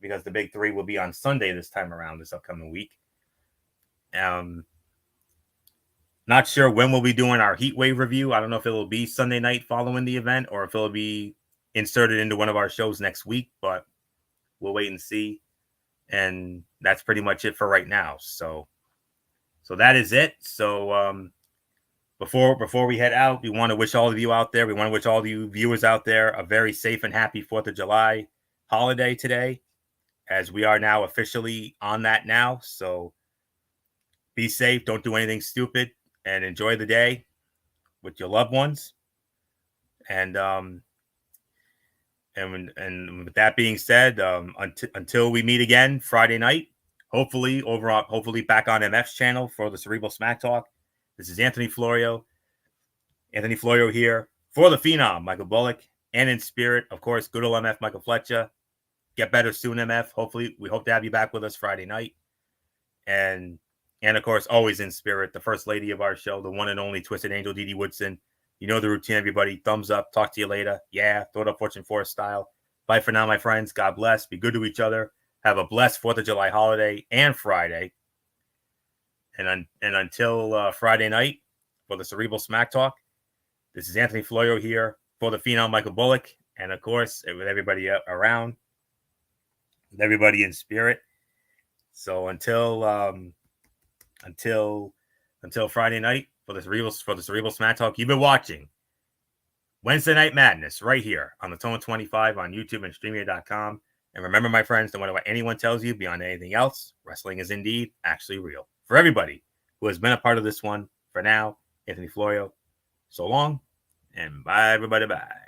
because the Big 3 will be on Sunday this time around, this upcoming week. Not sure when we'll be doing our Heatwave review. I don't know if it'll be Sunday night following the event or if it'll be inserted into one of our shows next week, but we'll wait and see. And that's pretty much it for right now. So that is it. So before we head out, we want to wish all of you out there, we want to wish all of you viewers out there a very safe and happy 4th of July holiday today, as we are now officially on that now. So be safe, don't do anything stupid, and enjoy the day with your loved ones. And with that being said, until we meet again Friday night, hopefully back on MF's channel for the Cerebral Smack Talk. This is Anthony Florio. Anthony Florio here for the Phenom, Michael Bullock, and in spirit, of course, good old MF Michael Fletcher. Get better soon, MF. Hopefully, we hope to have you back with us Friday night. And of course, always in spirit, the first lady of our show, the one and only Twisted Angel, Dee Dee Woodson. You know the routine, everybody. Thumbs up. Talk to you later. Yeah, throw it up Fortune Force style. Bye for now, my friends. God bless. Be good to each other. Have a blessed 4th of July holiday and Friday. And until Friday night for the Cerebral Smack Talk, this is Anthony Florio here for the Phenom, Michael Bullock. And of course, with everybody around, with everybody in spirit. So until Friday night for the Cerebral Smack Talk, you've been watching Wednesday Night Madness right here on the Tone 25 on YouTube and Streamio.com. And remember, my friends, no matter what anyone tells you beyond anything else, wrestling is indeed actually real. For everybody who has been a part of this one, for now, Anthony Florio, so long, and bye, everybody, bye.